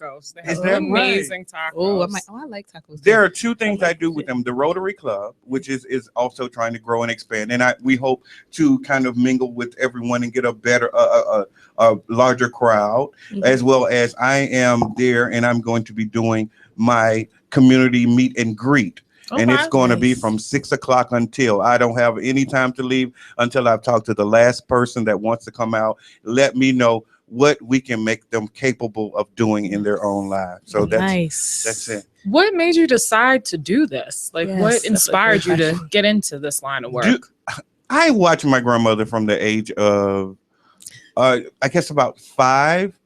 tacos. They have Is that amazing tacos. Oh, I like tacos. There are two things I like do with it. them. The Rotary Club, which is also trying to grow and expand, and we hope to kind of mingle with everyone and get a better, a larger crowd, as well as I am there, and I'm going to be doing my community meet and greet. And it's going to be from 6 o'clock until I don't have any time to leave until I've talked to the last person that wants to come out. Let me know what we can make them capable of doing in their own lives. So that's it. What made you decide to do this? Like, Yes, what inspired you to get into this line of work? I watched my grandmother from the age of, I guess about 5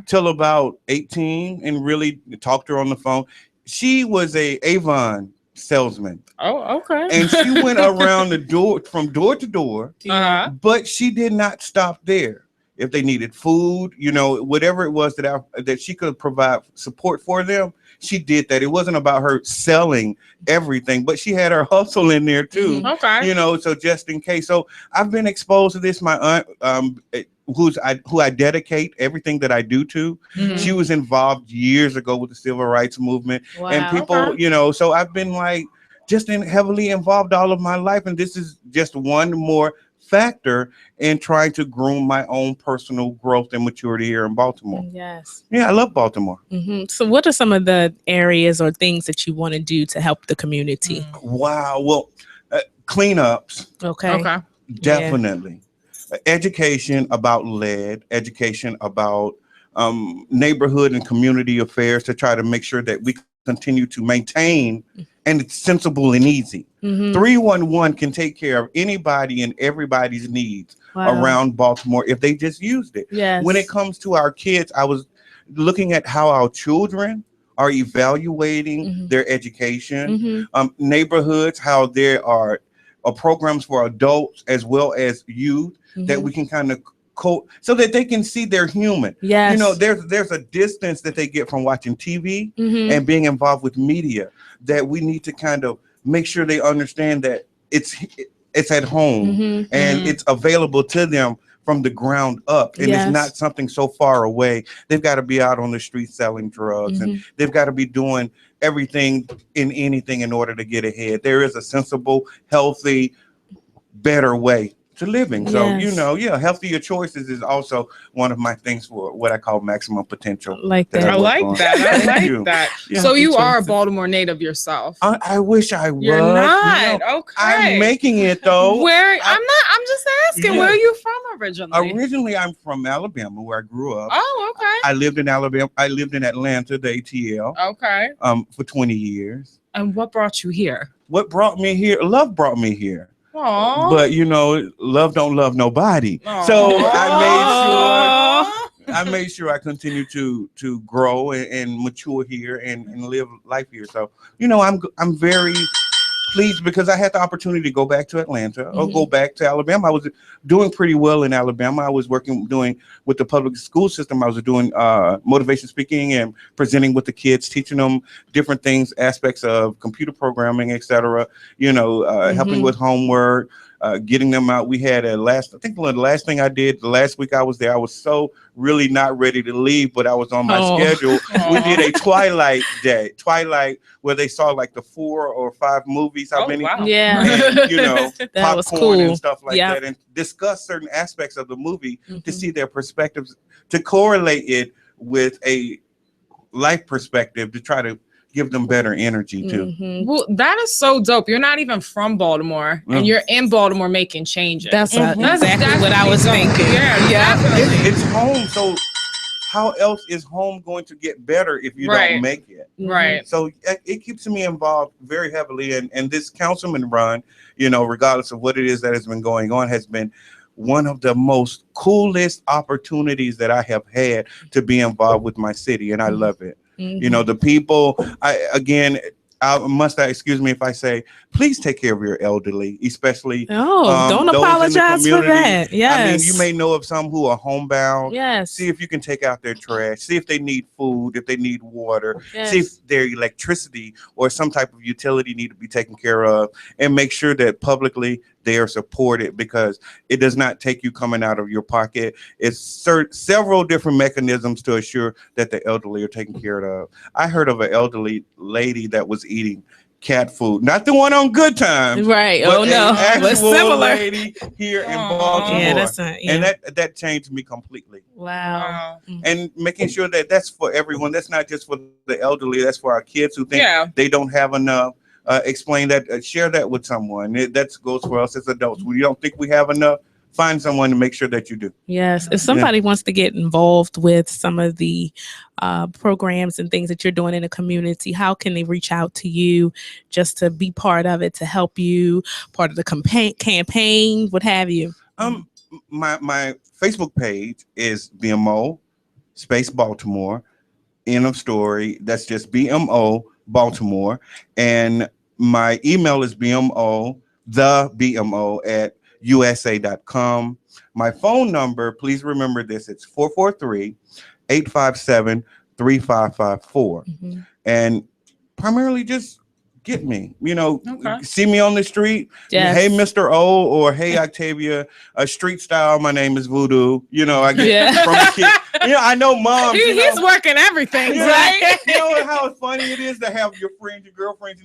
till about 18, and really talked to her on the phone. She was a Avon salesman. Oh, okay. And she went around the door from door to door, but she did not stop there. If they needed food, whatever it was that she could provide support for them, she did that. It wasn't about her selling everything, but she had her hustle in there too. So just in case. So I've been exposed to this. My aunt, who I dedicate everything that I do to. She was involved years ago with the civil rights movement, and people, so I've been just heavily involved all of my life, and this is just one more factor in trying to groom my own personal growth and maturity here in Baltimore. Yes. Yeah, I love Baltimore. So what are some of the areas or things that you want to do to help the community? Wow. Well, cleanups. Okay. Definitely. Education about lead, education about neighborhood and community affairs to try to make sure that we continue to maintain, and it's sensible and easy. 311 can take care of anybody and everybody's needs around Baltimore if they just used it. Yes. When it comes to our kids, I was looking at how our children are evaluating their education, neighborhoods, how there are programs for adults as well as youth that we can kind of so that they can see they're human. Yes. There's a distance that they get from watching TV and being involved with media that we need to kind of make sure they understand that it's at home and it's available to them from the ground up, and it's not something so far away. They've got to be out on the street selling drugs, and they've got to be doing everything in anything in order to get ahead. There is a sensible, healthy, better way to living. So, healthier choices is also one of my things for what I call maximum potential. I like that. I like that. Yeah. So you are a Baltimore native yourself. I wish I was. You're not. Okay. I'm making it though. I'm just asking, where are you from originally? Originally, I'm from Alabama, where I grew up. Oh, okay. I lived in Alabama. I lived in Atlanta, the ATL. Okay. For 20 years. And what brought you here? What brought me here? Love brought me here. Aww. But love don't love nobody. Aww. So I made sure I continue to grow and mature here and live life here. So I'm very pleased because I had the opportunity to go back to Atlanta or go back to Alabama. I was doing pretty well in Alabama. I was doing with the public school system. I was doing motivation speaking and presenting with the kids, teaching them different things, aspects of computer programming, etc. Helping with homework, getting them out. We had the last thing I did the last week I was there, I was so really not ready to leave, but I was on my schedule. We did a Twilight where they saw like the 4 or 5 movies, how many? Wow. Yeah. And, that popcorn was cool. and stuff like that, and discuss certain aspects of the movie to see their perspectives, to correlate it with a life perspective to try to give them better energy too. Well, that is so dope. You're not even from Baltimore, and you're in Baltimore making changes. That's exactly what I was thinking. Yeah. It's home. So how else is home going to get better if you don't make it? Right. So it keeps me involved very heavily. And this councilman run, regardless of what it is that has been going on, has been one of the most coolest opportunities that I have had to be involved with my city. And I love it. The people, excuse me if I say, please take care of your elderly, especially. Don't apologize for that. Yes. I mean, you may know of some who are homebound. Yes. See if you can take out their trash. See if they need food, if they need water. Yes. See if their electricity or some type of utility need to be taken care of, and make sure that publicly they are supported, because it does not take you coming out of your pocket. It's several different mechanisms to assure that the elderly are taken care of. I heard of an elderly lady that was eating cat food, not the one on Good Times, right? but Oh no, actual similar lady here in Baltimore. Yeah, that's not, yeah. And that changed me completely. Wow. And making sure that that's for everyone. That's not just for the elderly. That's for our kids who think they don't have enough. Explain that. Share that with someone. That goes for us as adults. When you don't think we have enough, find someone to make sure that you do. Yes. If somebody wants to get involved with some of the programs and things that you're doing in the community, how can they reach out to you just to be part of it, to help you, part of the campaign, what have you? My Facebook page is BMO space Baltimore. End of story. That's just BMO Baltimore. And my email is BMO at USA.com. My phone number, please remember this, it's 443-857-3554. And primarily just get me, see me on the street. Yes. Hey, Mr. O, or hey, Octavia, street style. My name is Voodoo. I get from a kid. I know moms. He's working everything, right? You know how funny it is to have your friends, your girlfriends,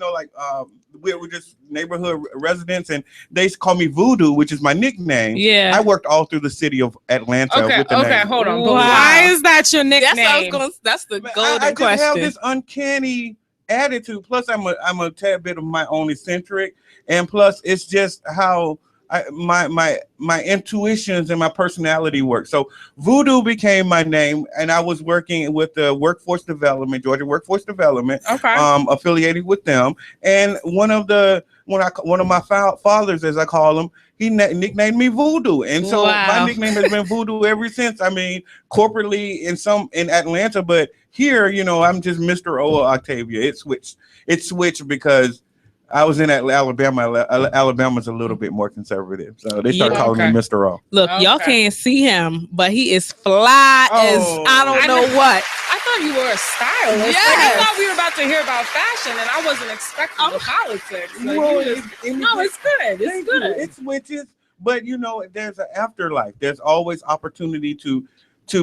we're just neighborhood residents, and they call me Voodoo, which is my nickname. Yeah. I worked all through the city of Atlanta with the name. Hold on. Wow. But why is that your nickname? That's the golden I question. just have this uncanny attitude. Plus, I'm a tad bit of my own eccentric, and plus, it's just how my intuitions and my personality work. So Voodoo became my name, and I was working with the Workforce Development, Georgia Workforce Development, affiliated with them. And one of my fathers, as I call him, he nicknamed me Voodoo, and so my nickname has been Voodoo ever since. I mean, corporately in Atlanta, but here, I'm just Mr. O Octavia. It switched because I was in Alabama. Alabama's a little bit more conservative, so they started calling me Mr. O. Look, y'all can't see him, but he is fly as I don't know what. I thought you were a stylist. Yes. Like, I thought we were about to hear about fashion, and I wasn't expecting the politics. It's good. It's good. It switches, but there's an afterlife. There's always opportunity to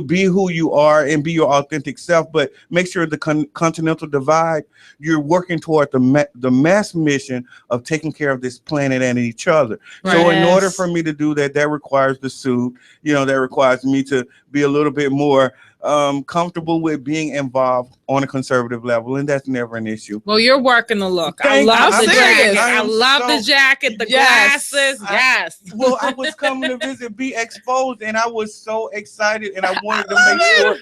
be who you are and be your authentic self, but make sure the continental divide, you're working toward the mass mission of taking care of this planet and each other. Right. So in order for me to do that requires the suit, that requires me to be a little bit more comfortable with being involved on a conservative level, and that's never an issue. Well, you're working the look. I love the jacket. I love the jacket, the glasses. Yes. Well, I was coming to visit Be Exposed, and I was so excited, and I wanted to make sure,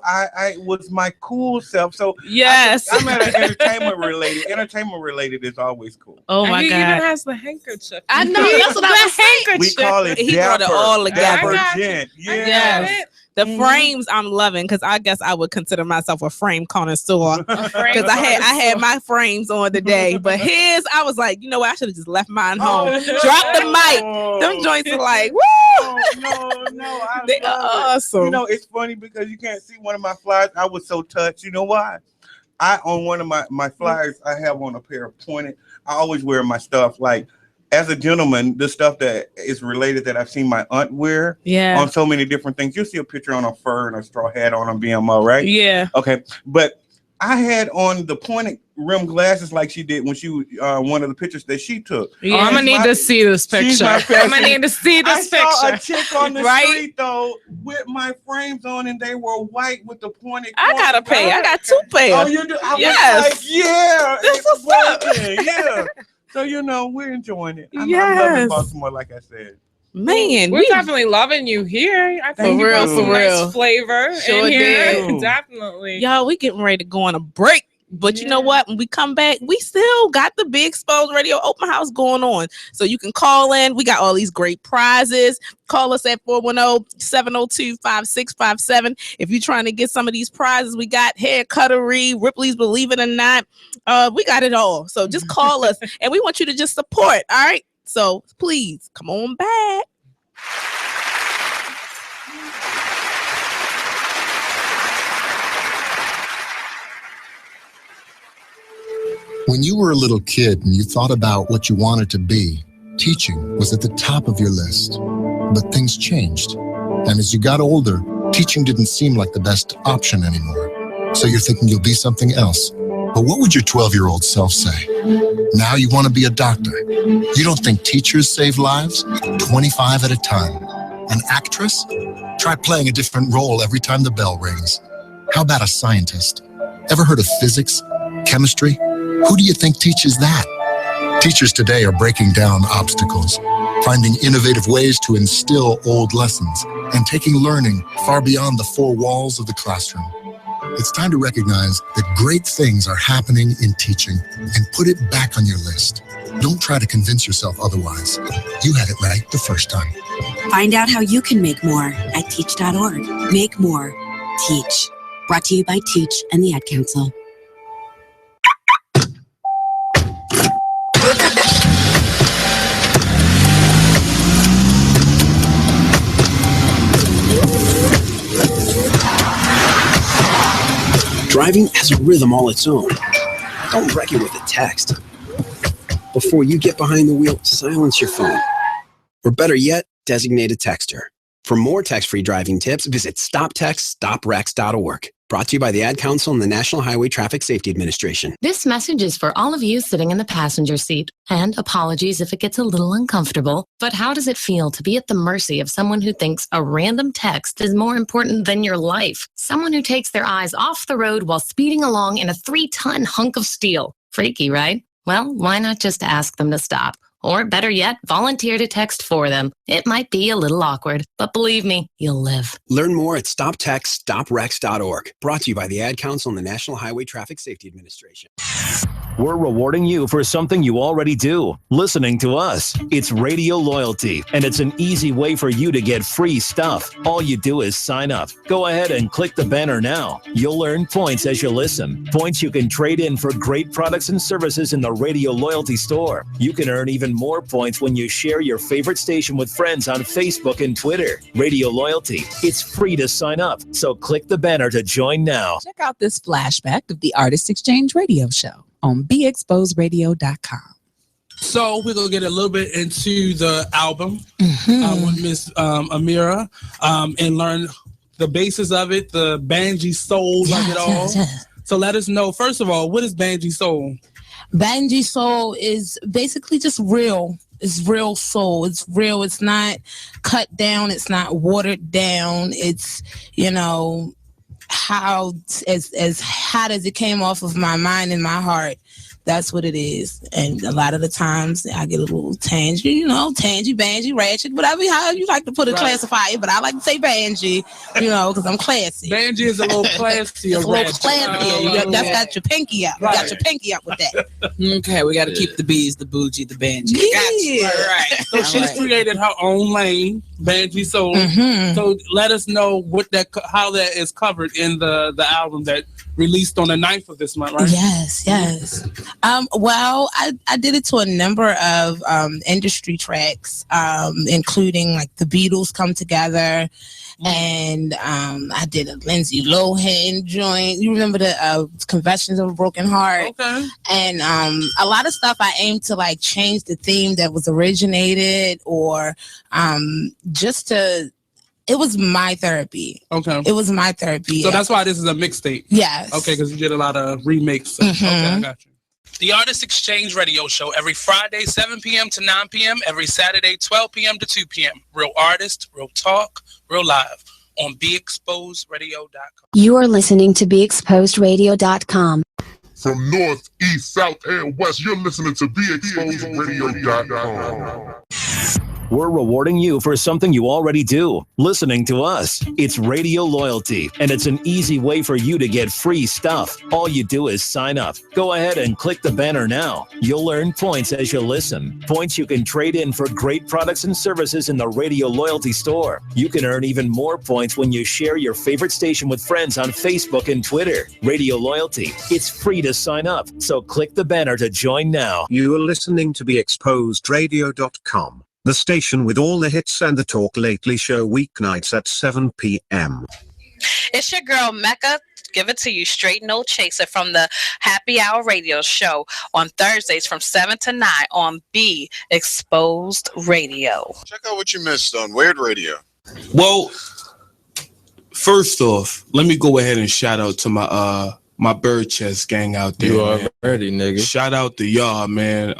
I was my cool self. So yes, I'm at an entertainment related. Entertainment related is always cool. Oh my God! He even has the handkerchief. I know that's what I was saying. We call it he brought it all together. Yes. The frames I'm loving, because I guess I would consider myself a frame connoisseur, because I had my frames on today, but his, I was like, I should have just left mine home. Drop the mic. Them joints are like, woo! No, they are awesome. It's funny because you can't see one of my flyers. I was so touched. You know why? On one of my flyers, I have on a pair of pointed. I always wear my stuff like, as a gentleman, the stuff that is related that I've seen my aunt wear on so many different things. You'll see a picture on a fur and a straw hat on BMO, right? Yeah. Okay. But I had on the pointed rim glasses like she did when she one of the pictures that she took. Yeah. I'm gonna need to see this picture. I'm gonna need to see this picture. I saw a chick on the street though with my frames on, and they were white with the pointed. I got a pair. I got 2 pairs. Oh, you do? I was like, yeah, this was working. Yeah. So, we're enjoying it. I'm loving Baltimore, like I said. Man, we're definitely loving you here. I think for some real. Nice flavor sure in here. Did. Definitely. Y'all, we getting ready to go on a break. But you know what? When we come back, we still got the Be Exposed Radio Open House going on. So you can call in. We got all these great prizes. Call us at 410-702-5657. If you're trying to get some of these prizes, we got hair cuttery, Ripley's Believe It or Not. We got it all. So just call us. And we want you to just support. All right? So please come on back. When you were a little kid and you thought about what you wanted to be, teaching was at the top of your list. But things changed. And as you got older, teaching didn't seem like the best option anymore. So you're thinking you'll be something else. But what would your 12-year-old self say? Now you want to be a doctor. You don't think teachers save lives? 25 at a time. An actress? Try playing a different role every time the bell rings. How about a scientist? Ever heard of physics? Chemistry? Who do you think teaches that? Teachers today are breaking down obstacles, finding innovative ways to instill old lessons, and taking learning far beyond the four walls of the classroom. It's time to recognize that great things are happening in teaching and put it back on your list. Don't try to convince yourself otherwise. You had it right the first time. Find out how you can make more at teach.org. Make more. Teach. Brought to you by Teach and the Ad Council. Driving has a rhythm all its own. Don't wreck it with a text. Before you get behind the wheel, silence your phone. Or better yet, designate a texter. For more text-free driving tips, visit stoptextstoprex.org. Brought to you by the Ad Council and the National Highway Traffic Safety Administration. This message is for all of you sitting in the passenger seat. And apologies if it gets a little uncomfortable, but how does it feel to be at the mercy of someone who thinks a random text is more important than your life? Someone who takes their eyes off the road while speeding along in a 3-ton hunk of steel. Freaky, right? Well, why not just ask them to stop? Or better yet, volunteer to text for them. It might be a little awkward, but believe me, you'll live. Learn more at stoptextstoprex.org. Brought to you by the Ad Council and the National Highway Traffic Safety Administration. We're rewarding you for something you already do, listening to us. It's Radio Loyalty, and it's an easy way for you to get free stuff. All you do is sign up. Go ahead and click the banner now. You'll earn points as you listen. Points you can trade in for great products and services in the Radio Loyalty store. You can earn even more points when you share your favorite station with friends on Facebook and Twitter. Radio Loyalty. It's free to sign up, so click the banner to join now. Check out this flashback of the Artist Exchange Radio Show on BeExposedRadio.com. So we're gonna get a little bit into the album with Miss Amira and learn the basis of it, the Banji soul of it all. So let us know, first of all, what is Banji soul? Banji soul is basically just real. It's real soul. It's real. It's not cut down. It's not watered down. It's, you know, how as hot as it came off of my mind and my heart. That's what it is. And a lot of the times I get a little tangy, you know, tangy, banji, ratchet, whatever, how you like to put it, classify it. But I like to say banji, you know, because I'm classy. Banji is a little classy. It's a little classy. That's got your pinky up. You got your pinky up with that. Okay, we got to keep the bees, the bougie, the banji. Yeah. All right. So she's created her own lane, Banji Soul. So let us know what how that is covered in the album that released on the 9th of this month, right? Yes. Well, I did it to a number of industry tracks, including like the Beatles Come Together, and I did a Lindsay Lohan joint. You remember the Confessions of a Broken Heart? Okay. And a lot of stuff I aimed to like change the theme that was originated, or just to. It was my therapy. Okay. It was my therapy. So that's why this is a mixtape. Yes. Okay, because you did a lot of remakes. Okay, I got you. The Artist Exchange Radio Show every Friday, 7 p.m. to 9 p.m. Every Saturday, 12 p.m. to 2 p.m. Real artist, real talk, real live on BeExposedRadio.com. You are listening to BeExposedRadio.com. From north, east, south, and west, you're listening to BeExposedRadio.com. We're rewarding you for something you already do, listening to us. It's Radio Loyalty, and it's an easy way for you to get free stuff. All you do is sign up. Go ahead and click the banner now. You'll earn points as you listen. Points you can trade in for great products and services in the Radio Loyalty store. You can earn even more points when you share your favorite station with friends on Facebook and Twitter. Radio Loyalty. It's free to sign up, so click the banner to join now. You are listening to BeExposedRadio.com. The station with all the hits and the Talk Lately show weeknights at 7 p.m. It's your girl Mecca. Give it to you straight, no chaser, from the Happy Hour Radio Show on Thursdays from 7 to 9 on Be Exposed Radio. Check out what you missed on Weird Radio. Well, first off, let me go ahead and shout out to my bird chest gang out there. You already, nigga. Shout out to y'all, man.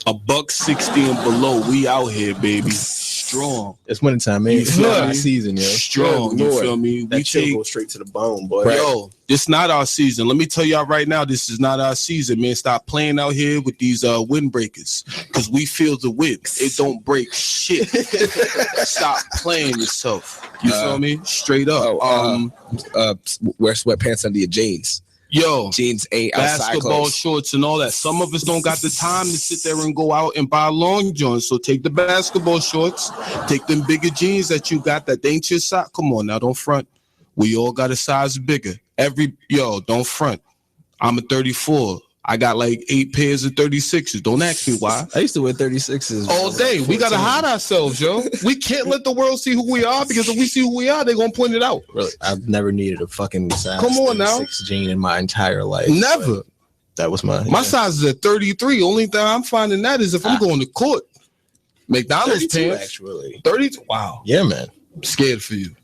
$160 and below, we out here, baby. Strong. It's wintertime, man. It's not our season, yo. Strong, you feel me? That chill go straight to the bone, boy. Yo, this not our season. Let me tell y'all right now, this is not our season, man. Stop playing out here with these windbreakers, because we feel the wind. It don't break shit. Stop playing yourself. You feel me? Straight up. Wear sweatpants under your jeans. Yo, jeans ain't outside basketball clothes. shorts and all that. Some of us don't got the time to sit there and go out and buy long johns. So take the basketball shorts, take them bigger jeans that you got that ain't your size. Come on now, don't front. We all got a size bigger. Don't front. I'm a 34. I got like 8 pairs of 36s. Don't ask me why. I used to wear 36s all day. We gotta hide ourselves, yo. We can't let the world see who we are, because if we see who we are, they're gonna point it out. Really, I've never needed a fucking size. Come on now, 36 jean in my entire life. Never. That was my size is at 33. Only thing I'm finding that is if I'm going to court. McDonald's pants. Actually, 32. Wow. Yeah, man. I'm scared for you.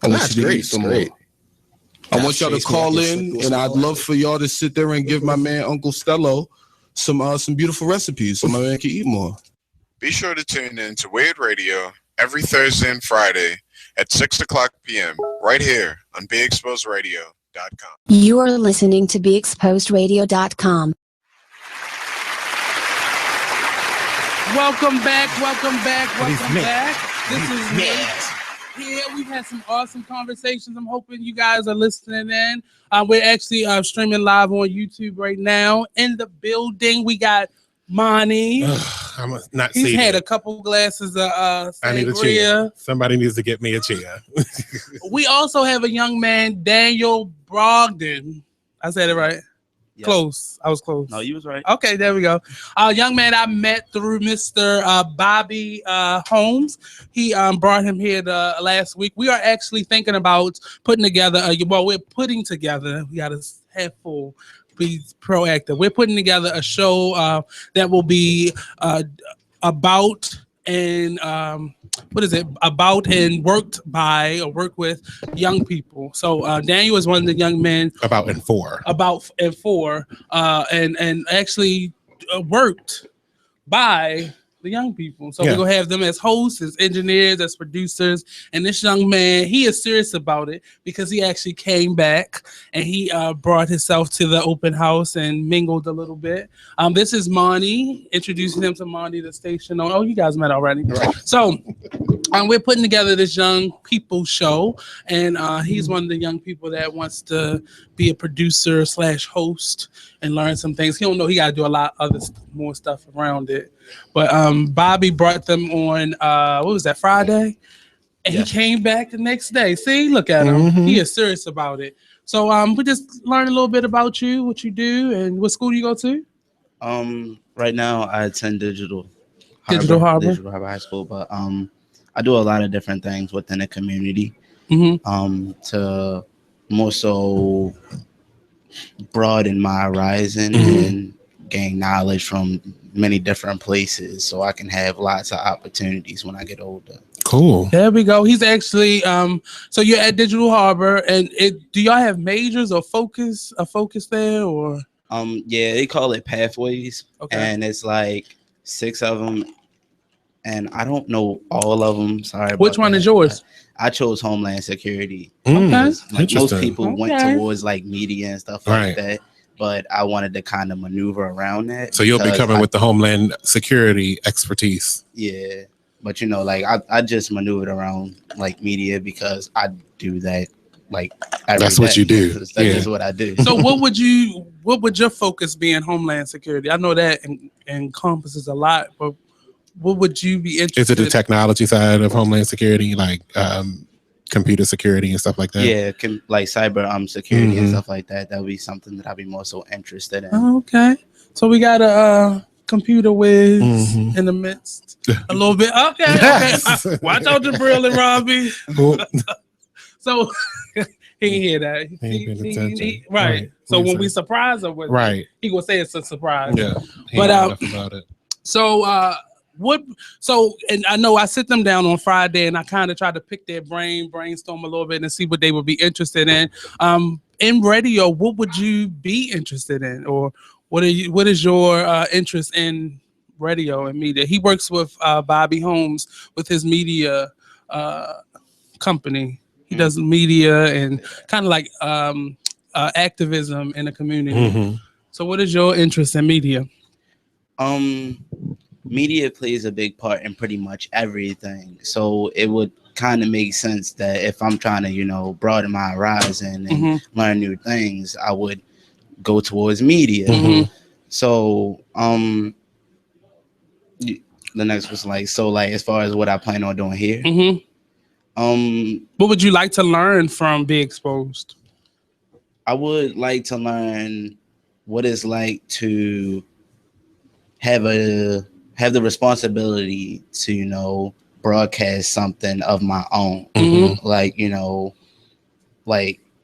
That's great. It's great. I want y'all to call in, and I'd love for y'all to sit there and give my man Uncle Stello some beautiful recipes so my man can eat more. Be sure to tune in to Weird Radio every Thursday and Friday at 6 o'clock p.m. right here on BeExposedRadio.com. You are listening to BeExposedRadio.com. Welcome back. This is Nate. Yeah, we've had some awesome conversations. I'm hoping you guys are listening in. We're actually streaming live on YouTube right now. In the building, we got Monty. I'm not. He's had a couple glasses of I need a chair. Somebody needs to get me a chair. We also have a young man, Daniel Brogdon. I said it right. Yes. Close. I was close. No, you was right. Okay, there we go. Young man I met through Mr. Bobby Holmes. He brought him here last week. We are actually thinking about putting together. We're putting together. We got to have full. Be proactive. We're putting together a show that will be about and about and worked with young people. So Daniel is one of the young men and actually worked by the young people. So we're gonna have them as hosts, as engineers, as producers. And this young man, he is serious about it because he actually came back and he brought himself to the open house and mingled a little bit. This is Monty, introducing him to Monty, the station. Oh, you guys met already. Right. So we're putting together this young people show, and he's one of the young people that wants to be a producer / host and learn some things. He don't know he got to do a lot other more stuff around it. But Bobby brought them on, what was that, Friday? And he came back the next day. See, look at him. Mm-hmm. He is serious about it. So we just learn a little bit about you, what you do, and what school do you go to? Right now I attend Digital Harbor High School, but I do a lot of different things within the community. To more so broaden my horizon and gain knowledge from many different places so I can have lots of opportunities when I get older. Cool. There we go. He's actually so you're at Digital Harbor, and do y'all have majors or focus there, or they call it pathways. Okay. And it's like 6 of them, and I don't know all of them. Sorry. Which one is yours? I chose Homeland Security. Okay. Like most people went towards like media and stuff like that, but I wanted to kind of maneuver around that. So you'll be coming with the Homeland Security expertise. Yeah, but like I just maneuvered around like media because I do that like every That's what day. you do. That's just what I do. So what would your focus be in Homeland Security? I know that encompasses a lot, but what would you be interested in? Is it the technology side of Homeland Security, like computer security and stuff like that? Yeah, like cyber security and stuff like that. That would be something that I'd be more so interested in. Okay. So we got a computer whiz in the midst a little bit. Okay. Watch out, Jabril and Robbie. So he ain't hear that. He ain't paying attention. Right. So when we Listen. surprise him with Right. it, he gonna say it's a surprise. Yeah. He But know enough about it. so and I know I sit them down on Friday and I kind of try to pick their brainstorm a little bit and see what they would be interested in radio. What would you be interested in, or what is your interest in radio and media? He works with Bobby Holmes with his media company. He does media and kind of like activism in the community. Mm-hmm. So what is your interest in media? Media plays a big part in pretty much everything. So it would kind of make sense that if I'm trying to, broaden my horizon and learn new things, I would go towards media. Mm-hmm. So the next was like as far as what I plan on doing here. What would you like to learn from Be Exposed? I would like to learn what it's like to have the responsibility to broadcast something of my own. Like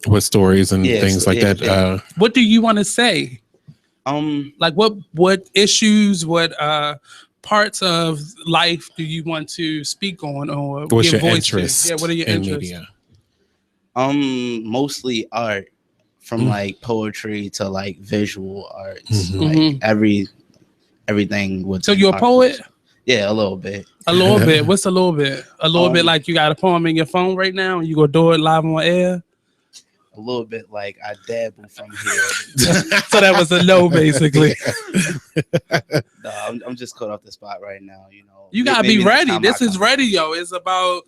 with stories and things like that. Yeah. What do you want to say? Like what issues, what parts of life do you want to speak on, or what's give your voice interest to? Yeah, what are your in interests? media? Mostly art, from like poetry to like visual arts, Mhm. like everything with. So you're a poet? Yeah, a little bit. A little bit. What's a little bit? A little bit like you got a poem in your phone right now and you gonna do it live on air? A little bit like I dabble from here. So that was a no, basically. No, I'm just caught off the spot right now. You gotta Maybe be next ready. time This I is come. radio. It's about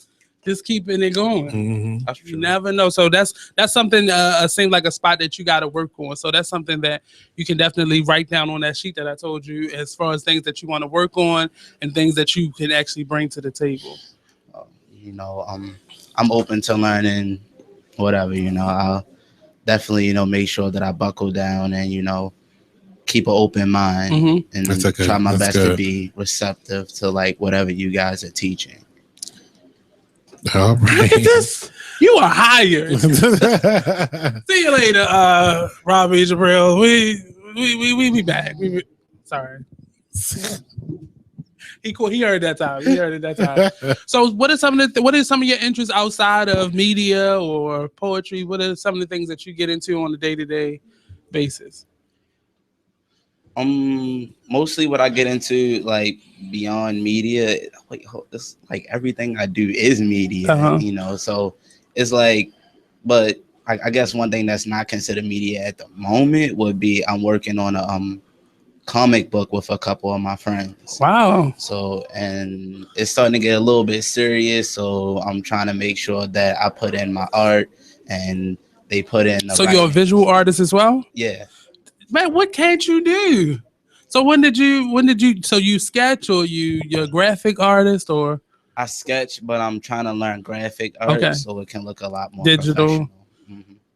just keeping it going. Mm-hmm. That's You never know. So that's something seems like a spot that you got to work on. So that's something that you can definitely write down on that sheet that I told you, as far as things that you want to work on and things that you can actually bring to the table. I'm open to learning whatever. I'll definitely make sure that I buckle down and keep an open mind and try my best to be receptive to like whatever you guys are teaching. All right. Look at this. You are hired. See you later, Robbie Jabril. We be back. Sorry. He heard that time. He heard it that time. So what are some of your interests outside of media or poetry? What are some of the things that you get into on a day-to-day basis? Mostly what I get into, like beyond media, this like everything I do is media, so it's like, but I guess one thing that's not considered media at the moment would be I'm working on a comic book with a couple of my friends. Wow. So, and it's starting to get a little bit serious, so I'm trying to make sure that I put in my art and they put in the So you're a visual artist as well? Yeah. Man, what can't you do? So when did you so you sketch, or you're a graphic artist, or? I sketch, but I'm trying to learn graphic art so it can look a lot more digital.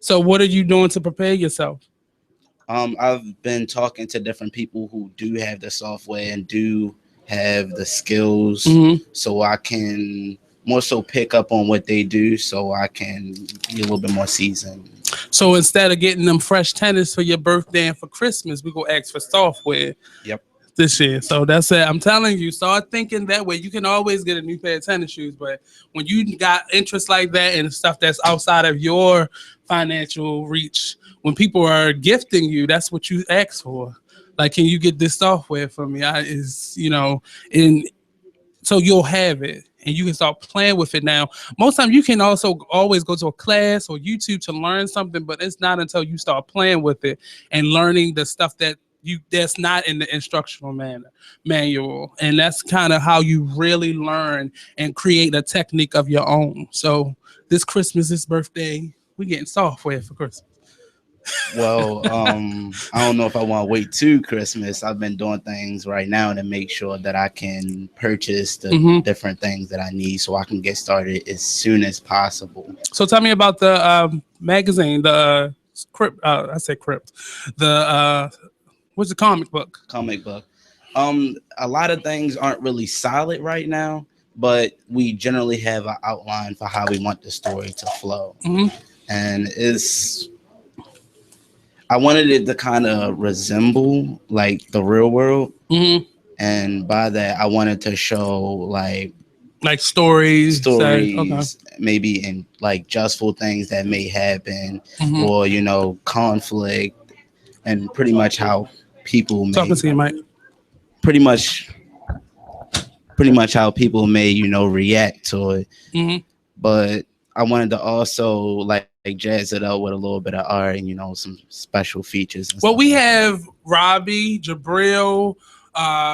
So what are you doing to prepare yourself? I've been talking to different people who do have the software and do have the skills, so I can more so pick up on what they do, so I can be a little bit more seasoned. So instead of getting them fresh tennis for your birthday and for Christmas, we go ask for software. Yep. This year. So that's it. I'm telling you, start thinking that way. You can always get a new pair of tennis shoes, but when you got interest like that and stuff that's outside of your financial reach, when people are gifting you, that's what you ask for. Like, can you get this software for me? And so you'll have it and you can start playing with it now. Most time you can also always go to a class or YouTube to learn something, but it's not until you start playing with it and learning the stuff that's not in the instructional manual. And that's kind of how you really learn and create a technique of your own. So this birthday, we're getting software for Christmas. Well, I don't know if I want to wait to Christmas. I've been doing things right now to make sure that I can purchase the different things that I need so I can get started as soon as possible. So tell me about the magazine, the Crypt. I said Crypt. What's the comic book? A lot of things aren't really solid right now, but we generally have an outline for how we want the story to flow. And I wanted it to kind of resemble like the real world. And by that, I wanted to show like stories, okay. Maybe in like justful things that may happen, or conflict, and pretty much how people pretty much how people may react to it. But I wanted to also like jazz it up with a little bit of art and some special features. Well, we have Robbie, Jabril,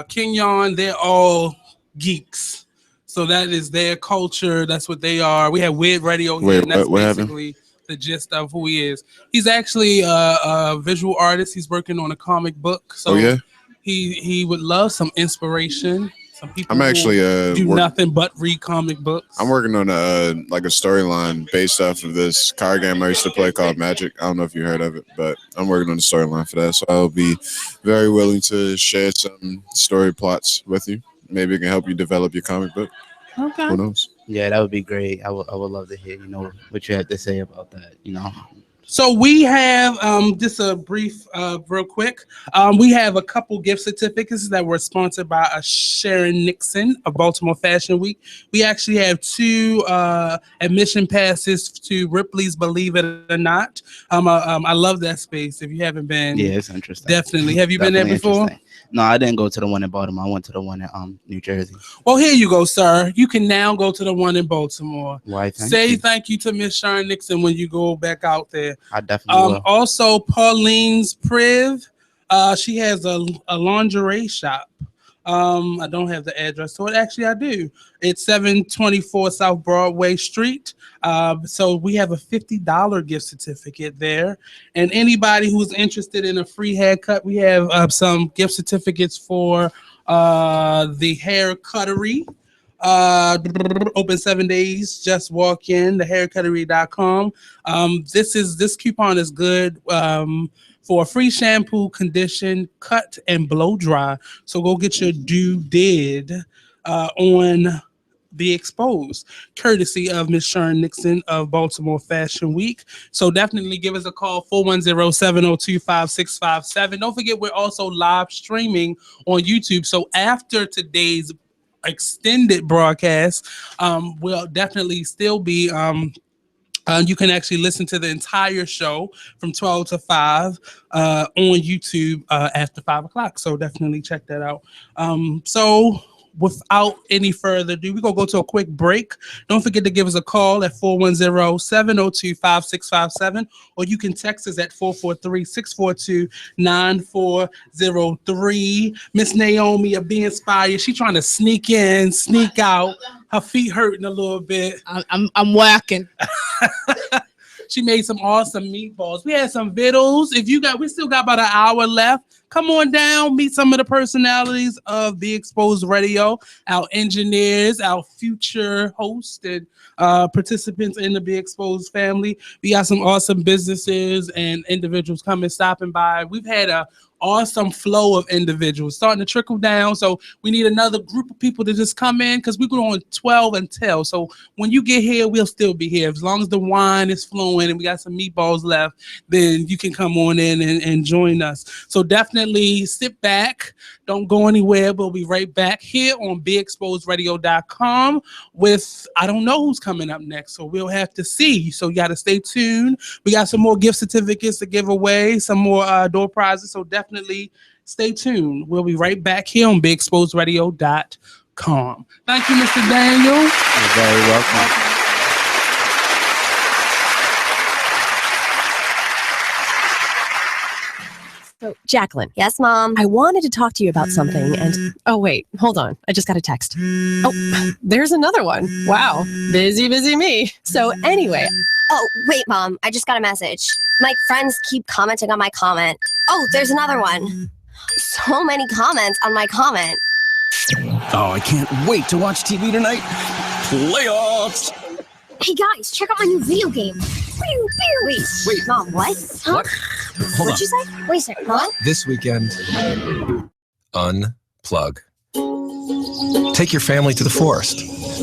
Kenyon. They're all geeks, so that is their culture. That's what they are. We have Weird Radio here, and that's basically the gist of who he is. He's actually a visual artist. He's working on a comic book. So he would love some inspiration. Some people I'm actually do nothing but read comic books. I'm working on a storyline based off of this card game I used to play called Magic. I don't know if you heard of it, but I'm working on the storyline for that. So I'll be very willing to share some story plots with you. Maybe it can help you develop your comic book. Okay. Who knows? Yeah, that would be great. I would love to hear what you have to say about that. So we have just a brief, real quick. We have a couple gift certificates that were sponsored by Sharon Nixon of Baltimore Fashion Week. We actually have 2 admission passes to Ripley's Believe It or Not. I love that space. If you haven't been, yeah, it's interesting. Definitely. Have you been there before? No, I didn't go to the one in Baltimore. I went to the one in New Jersey. Well, here you go, sir. You can now go to the one in Baltimore. Why? Thank you to Miss Sharon Nixon when you go back out there. I definitely will. Also, Pauline's Priv. She has a lingerie shop. I don't have the address to it. Actually, I do. It's 724 South Broadway Street. So we have a $50 gift certificate there. And anybody who's interested in a free haircut, we have some gift certificates for the hair cuttery. Open 7 days. Just walk in thehaircuttery.com. This coupon is good for a free shampoo, condition, cut, and blow dry. So go get your did on Be Exposed, courtesy of Miss Sharon Nixon of Baltimore Fashion Week. So definitely give us a call, 410-702-5657. Don't forget, we're also live streaming on YouTube. So after today's extended broadcast, will definitely still be you can actually listen to the entire show from 12 to 5 on YouTube after 5 o'clock. So definitely check that out. So without any further ado, we're going to go to a quick break. Don't forget to give us a call at 410-702-5657, or you can text us at 443-642-9403. Miss Naomi of Be Inspired, she trying to sneak in, sneak out. Her feet hurting a little bit. I'm whacking. She made some awesome meatballs. We had some vittles. We still got about an hour left. Come on down, meet some of the personalities of Be Exposed Radio, our engineers, our future hosts, and participants in the Be Exposed family. We got some awesome businesses and individuals stopping by. We've had a awesome flow of individuals starting to trickle down. So we need another group of people to just come in, because we're going 12 until. So when you get here, we'll still be here. As long as the wine is flowing and we got some meatballs left, then you can come on in and join us. So definitely sit back. Don't go anywhere. We'll be right back here on BeExposedRadio.com with, I don't know who's coming up next, so we'll have to see. So you got to stay tuned. We got some more gift certificates to give away, some more door prizes. So definitely stay tuned. We'll be right back here on BeExposedRadio.com. Thank you, Mr. Daniel. You're very welcome. So, Jacqueline. Yes, Mom? I wanted to talk to you about something and... Oh, wait. Hold on. I just got a text. Oh, there's another one. Wow. Busy me. So, anyway... Oh, wait, Mom. I just got a message. My friends keep commenting on my comment. Oh, there's another one. So many comments on my comment. Oh, I can't wait to watch TV tonight. Playoffs! Hey, guys, check out my new video game. Wait, Mom, what? Huh? What? Hold What'd you say? Wait a second, huh? This weekend, unplug. Take your family to the forest.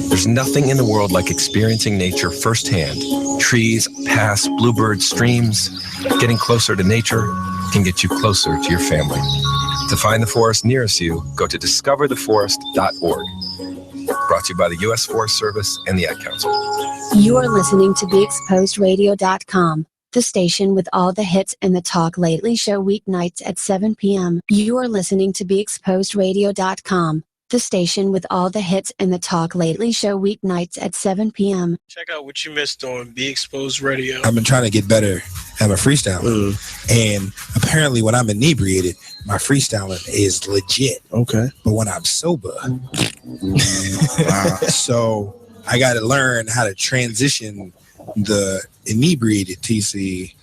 There's nothing in the world like experiencing nature firsthand. Trees, paths, bluebirds, streams. Getting closer to nature can get you closer to your family. To find the forest nearest you, go to discovertheforest.org. Brought to you by the U.S. Forest Service and the Ad Council. You are listening to BeExposedRadio.com, the station with all the hits and the Talk Lately show weeknights at 7 p.m. You are listening to BeExposedRadio.com, the station with all the hits and the Talk Lately show weeknights at 7 p.m. Check out what you missed on Be Exposed Radio. I've been trying to get better at my freestyling. And apparently when I'm inebriated, my freestyling is legit. Okay. But when I'm sober, so I got to learn how to transition the inebriated TC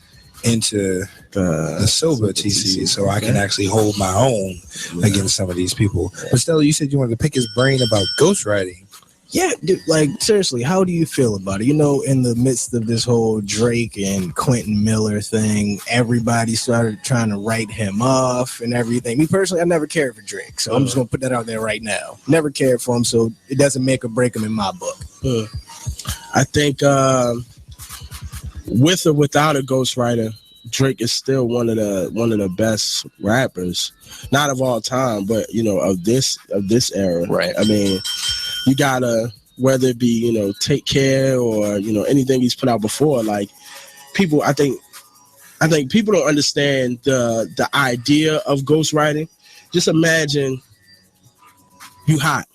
into the sober TC so I can actually hold my own against some of these people. But Stella, you said you wanted to pick his brain about ghostwriting. Yeah, dude, like seriously, how do you feel about it? You know, in the midst of this whole Drake and Quentin Miller thing, everybody started trying to write him off and everything. Me personally, I never cared for Drake, so I'm just gonna put that out there right now. Never cared for him, so it doesn't make or break him in my book. I think with or without a ghostwriter, Drake is still one of the best rappers, not of all time, but you know, of this era. Right. I mean, you gotta, whether it be, you know, Take Care or, you know, anything he's put out before, like people, I think people don't understand the idea of ghostwriting. Just imagine you hot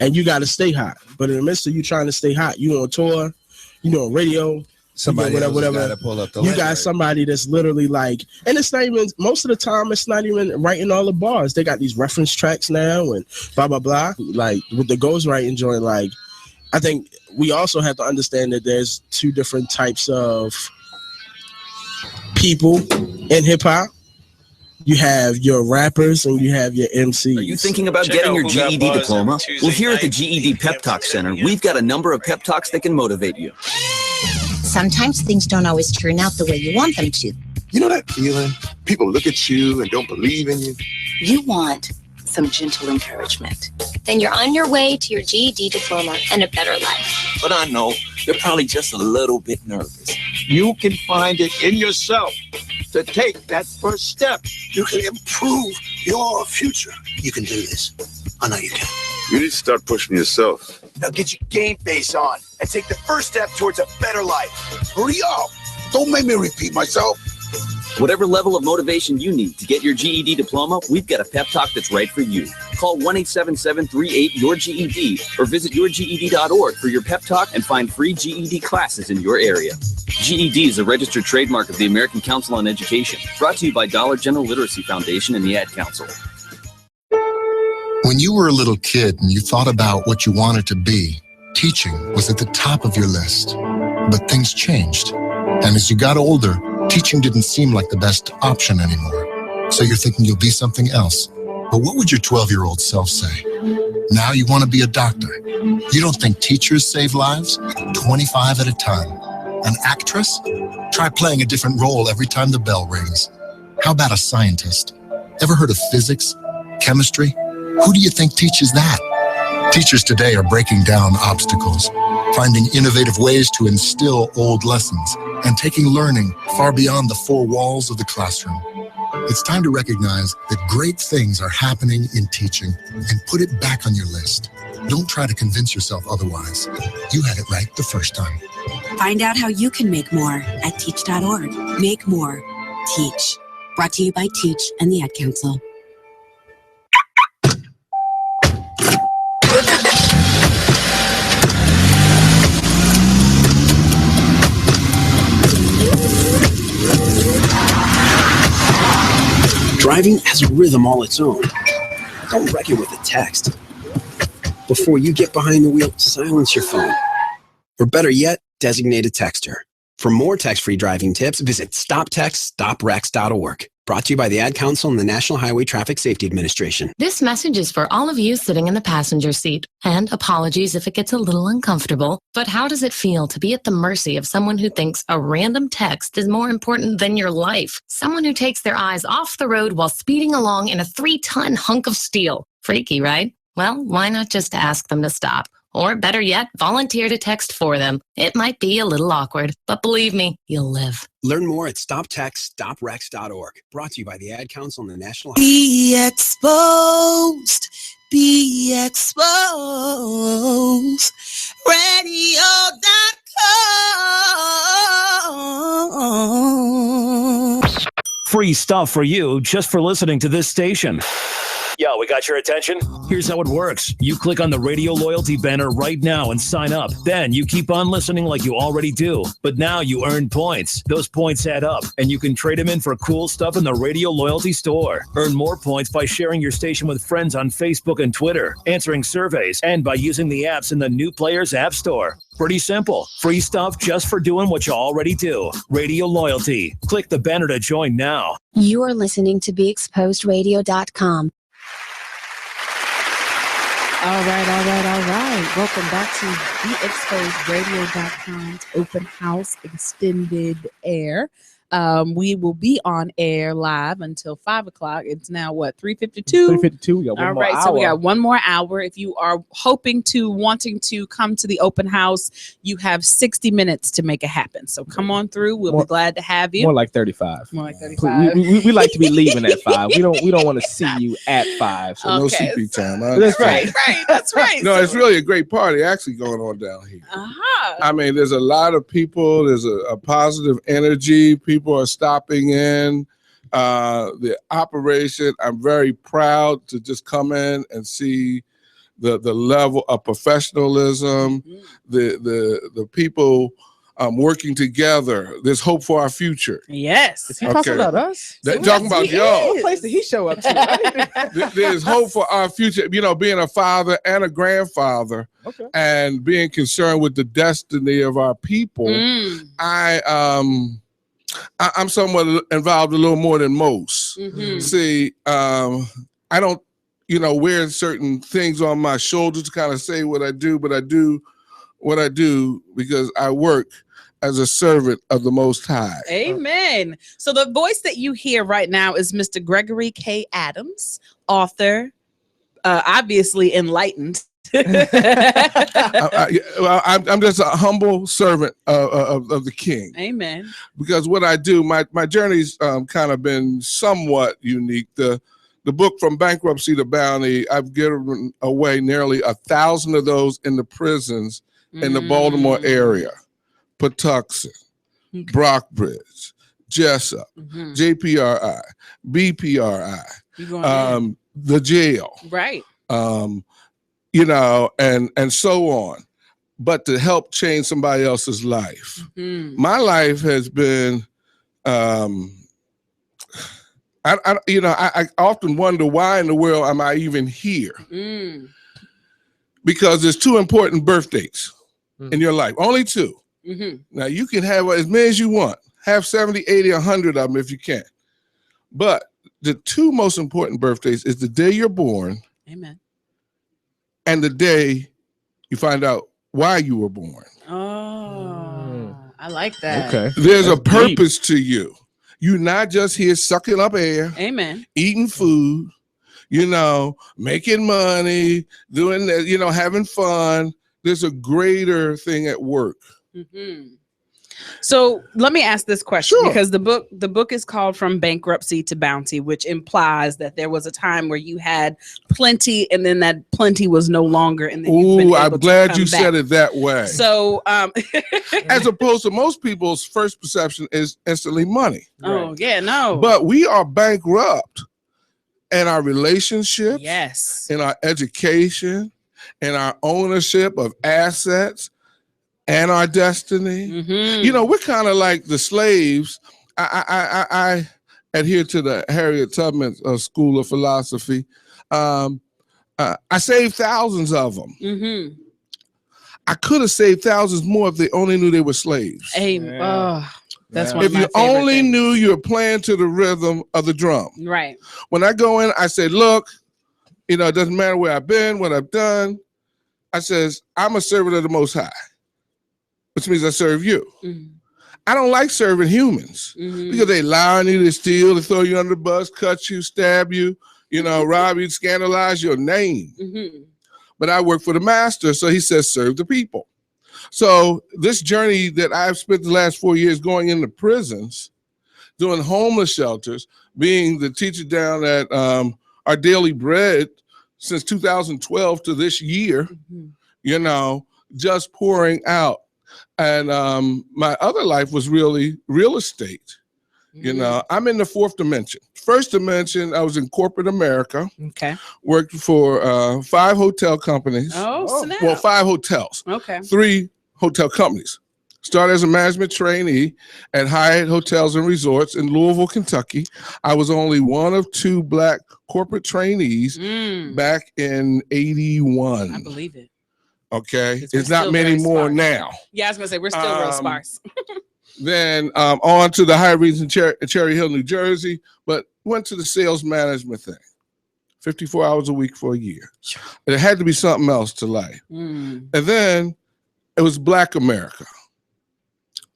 and you gotta stay hot, but in the midst of you trying to stay hot, you on tour, you know, on radio, somebody whatever. Pull up the you got somebody that's literally like, and it's not even, most of the time it's not even writing all the bars. They got these reference tracks now and blah blah blah. Like with the ghostwriting joint, like I think we also have to understand that there's two different types of people in hip hop. You have your rappers and you have your MCs. Are you thinking about getting your GED diploma? Well, here at the GED Pep Talk Center, we've got a number of pep talks that can motivate you. Sometimes things don't always turn out the way you want them to. You know that feeling? People look at you and don't believe in you. You want some gentle encouragement. Then you're on your way to your GED diploma and a better life. But I know they're probably just a little bit nervous. You can find it in yourself to take that first step. You can improve your future. You can do this. I know you can. You need to start pushing yourself. Now get your game face on and take the first step towards a better life. Hurry up. Don't make me repeat myself. Whatever level of motivation you need to get your GED diploma, we've got a pep talk that's right for you. Call 1-877-38-YOUR-GED or visit yourged.org for your pep talk and find free GED classes in your area. GED is a registered trademark of the American Council on Education, brought to you by Dollar General Literacy Foundation and the Ad Council. When you were a little kid and you thought about what you wanted to be, teaching was at the top of your list. But things changed. And as you got older, teaching didn't seem like the best option anymore. So you're thinking you'll be something else. But what would your 12-year-old self say? Now you want to be a doctor. You don't think teachers save lives? 25 at a time. An actress? Try playing a different role every time the bell rings. How about a scientist? Ever heard of physics? Chemistry? Who do you think teaches that? Teachers today are breaking down obstacles, finding innovative ways to instill old lessons, and taking learning far beyond the four walls of the classroom. It's time to recognize that great things are happening in teaching and put it back on your list. Don't try to convince yourself otherwise. You had it right the first time. Find out how you can make more at Teach.org. Make more. Teach. Brought to you by Teach and the Ad Council. Driving has a rhythm all its own. Don't wreck it with a text. Before you get behind the wheel, silence your phone. Or better yet, designate a texter. For more text-free driving tips, visit stoptextstoprex.org. Brought to you by the Ad Council and the National Highway Traffic Safety Administration. This message is for all of you sitting in the passenger seat. And apologies if it gets a little uncomfortable. But how does it feel to be at the mercy of someone who thinks a random text is more important than your life? Someone who takes their eyes off the road while speeding along in a 3-ton hunk of steel. Freaky, right? Well, why not just ask them to stop? Or better yet, volunteer to text for them. It might be a little awkward, but believe me, you'll live. Learn more at stoptextstoprex.org. Brought to you by the Ad Council and the National. Be exposed. Be exposed. Radio.com. Free stuff for you just for listening to this station. Yo, we got your attention? Here's how it works. You click on the radio loyalty banner right now and sign up. Then you keep on listening like you already do. But now you earn points. Those points add up, and you can trade them in for cool stuff in the radio loyalty store. Earn more points by sharing your station with friends on Facebook and Twitter, answering surveys, and by using the apps in the New Players App Store. Pretty simple. Free stuff just for doing what you already do. Radio loyalty. Click the banner to join now. You are listening to BeExposedRadio.com. All right. Welcome back to BeExposedRadio.com's Open House Extended Air. We will be on air live until 5 o'clock. It's now what, 3:52? 3:52. We got one more hour. So we got one more hour. If you are wanting to come to the open house, you have 60 minutes to make it happen. So come on through. We'll be glad to have you. More like 35. More like 35. We like to be leaving at 5. We don't want to see you at 5. So no CP time. That's right. That's right. No, it's really a great party actually going on down here. I mean, there's a lot of people. There's a positive energy. People are stopping in. The operation, I'm very proud to just come in and see the level of professionalism, the people working together. There's hope for our future. Yes. Is he talking about us? They're talking about y'all. What place did he show up to? There's hope for our future. You know, being a father and a grandfather, and being concerned with the destiny of our people. I'm somewhat involved a little more than most. See, I don't, wear certain things on my shoulders to kind of say what I do, but I do what I do because I work as a servant of the Most High. Amen. So the voice that you hear right now is Mr. Gregory K. Adams, author, obviously enlightened. I'm just a humble servant of the King. Amen. Because what I do, my journey's kind of been somewhat unique. The book From Bankruptcy to Bounty, I've given away nearly 1,000 of those in the prisons in the Baltimore area, Patuxent, Brockbridge, Jessup, JPRI, BPRI, the jail. Right. And so on, but to help change somebody else's life. My life has been, I often wonder why in the world am I even here? Because there's 2 important birthdays in your life, only 2. Now you can have as many as you want, have 70, 80, 100 of them if you can. But the 2 most important birthdays is the day you're born. Amen. And the day you find out why you were born. Oh, I like that. Okay. There's a purpose to you. You're not just here sucking up air. Amen. Eating food, making money, doing that, having fun. There's a greater thing at work. So let me ask this question, because the book is called From Bankruptcy to Bounty, which implies that there was a time where you had plenty and then that plenty was no longer. And then I'm glad you said it that way. So as opposed to most people's first perception is instantly money. Oh, yeah, no. But we are bankrupt in our relationships, yes, in our education, in our ownership of assets, and our destiny. We're kind of like the slaves. I adhere to the Harriet Tubman School of Philosophy. I saved thousands of them. I could have saved thousands more if they only knew they were slaves. Amen. Oh, that's one if of my you only knew you were playing to the rhythm of the drum. Right. When I go in, I say, look, it doesn't matter where I've been, what I've done. I says, I'm a servant of the Most High, which means I serve you. I don't like serving humans because they lie on you, they steal, they throw you under the bus, cut you, stab you, You know, Rob, you'd scandalize your name. Mm-hmm. But I work for the master. So he says, serve the people. So this journey that I've spent the last 4 years going into prisons, doing homeless shelters, being the teacher down at Our Daily Bread since 2012 to this year, you know, just pouring out. And my other life was really real estate. You know, I'm in the fourth dimension. First dimension, I was in corporate America. Okay. Worked for 5 hotel companies. Oh, snap. Well, 5 hotels. Okay. 3 hotel companies. Started as a management trainee at Hyatt Hotels and Resorts in Louisville, Kentucky. I was only one of 2 Black corporate trainees back in 81. I believe it. Okay. It's not many more now. Yeah, I was going to say, we're still real sparse. Then on to the Hyatt Regency Cherry Hill, New Jersey, but went to the sales management thing. 54 hours a week for a year. It had to be something else to like. And then it was Black America.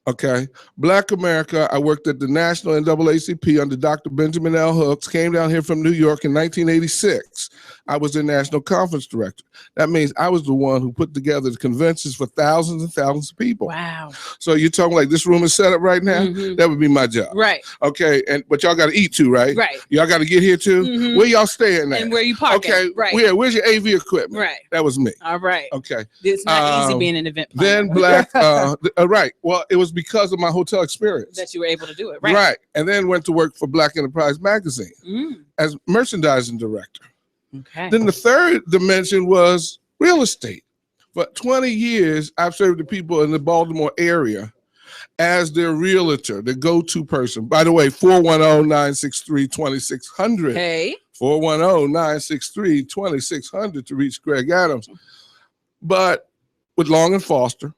Okay. Black America, I worked at the National NAACP under Dr. Benjamin L. Hooks, came down here from New York in 1986. I was the national conference director. That means I was the one who put together the conventions for thousands and thousands of people. Wow. So you're talking like this room is set up right now? That would be my job. Right. Okay. But y'all got to eat too, right? Right. Y'all got to get here too? Where y'all staying at? And where you parking. Okay. Right. Where's your AV equipment? Right. That was me. All right. Okay. It's not easy being an event planner. Then Black, right. Well, it was because of my hotel experience. That you were able to do it. Right. And then went to work for Black Enterprise Magazine as merchandising director. Okay. Then the third dimension was real estate. For 20 years, I've served the people in the Baltimore area as their realtor, the go-to person. By the way, 410-963-2600. Hey. 410-963-2600 to reach Greg Adams. But with Long and Foster,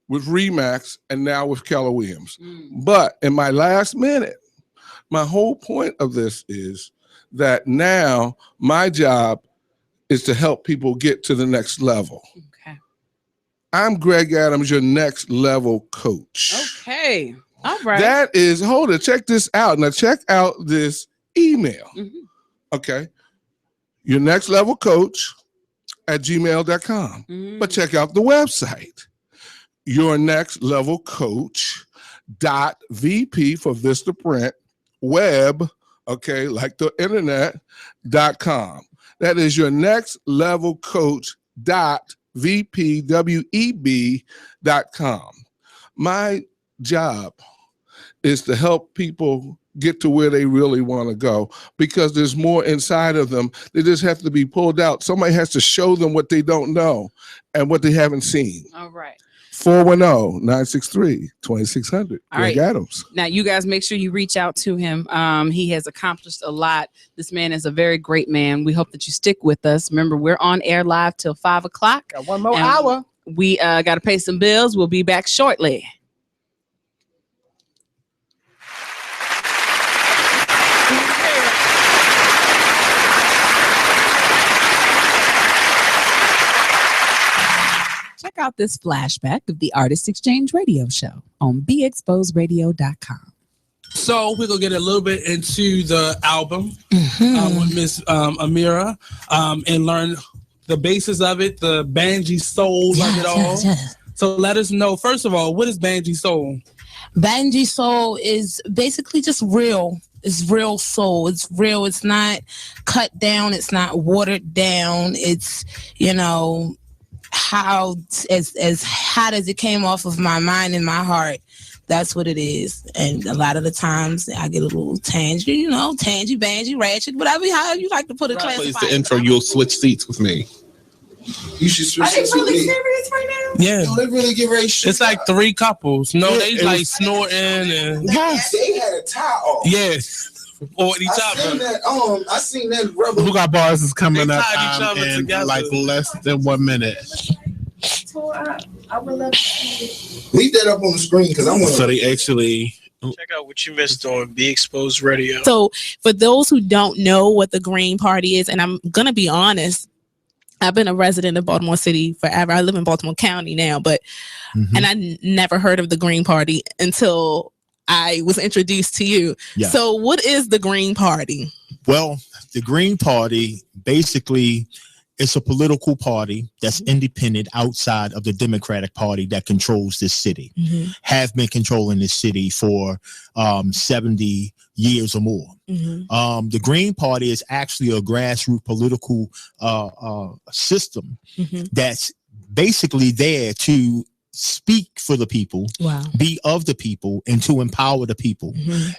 with Remax, and now with Keller Williams. But in my last minute, my whole point of this is that now my job is to help people get to the next level. Okay. I'm Greg Adams, your next level coach. Okay. All right. That is, hold it, check this out. Now check out this email. Okay. Your next level coach at gmail.com. But check out the website. Your next level coach.vp for Vista Print web, okay, like the internet.com. That is your next level coach.vpweb.com. My job is to help people get to where they really want to go because there's more inside of them. They just have to be pulled out. Somebody has to show them what they don't know and what they haven't seen. All right. 410-963-2600. Greg right. Adams. Now, you guys make sure you reach out to him. He has accomplished a lot. This man is a very great man. We hope that you stick with us. Remember, we're on air live till 5 o'clock. Got one more hour. We got to pay some bills. We'll be back shortly. Check out this flashback of the Artist Exchange Radio Show on BeExposedRadio.com. So we're gonna get a little bit into the album with Miss Amira and learn the basis of it, the Banji soul of it all. So let us know, first of all, what is Banji soul? Banji soul is basically just real. It's real soul. It's real. It's not cut down. It's not watered down. It's, you know, how as hot as it came off of my mind and my heart. That's what it is. And a lot of the times I get a little tangy, you know, tangy, bangy, ratchet, whatever, however you like to put it. Plays the intro, you'll switch seats with me. You should switch seats with me. serious right now? Yeah. Yo, they really get ready. It's like 3 couples. No, Yeah, they it like was- snorting and They had a tie off. yes. Or each I seen other. that. I seen that rubber. Who Got Bars is coming They up tied each other in together. like less than 1 minute. I would love to see Leave that up on the screen because I want So they actually Check out what you missed on Be Exposed Radio. So for those who don't know what the Green Party is, and I'm going to be honest, I've been a resident of Baltimore City forever. I live in Baltimore County now, but and I never heard of the Green Party until I was introduced to you. Yeah. So what is the Green Party? Well, the Green Party basically it's a political party that's independent outside of the Democratic Party that controls this city, have been controlling this city for 70 years or more. The Green Party is actually a grassroots political system that's basically there to speak for the people, be of the people, and to empower the people,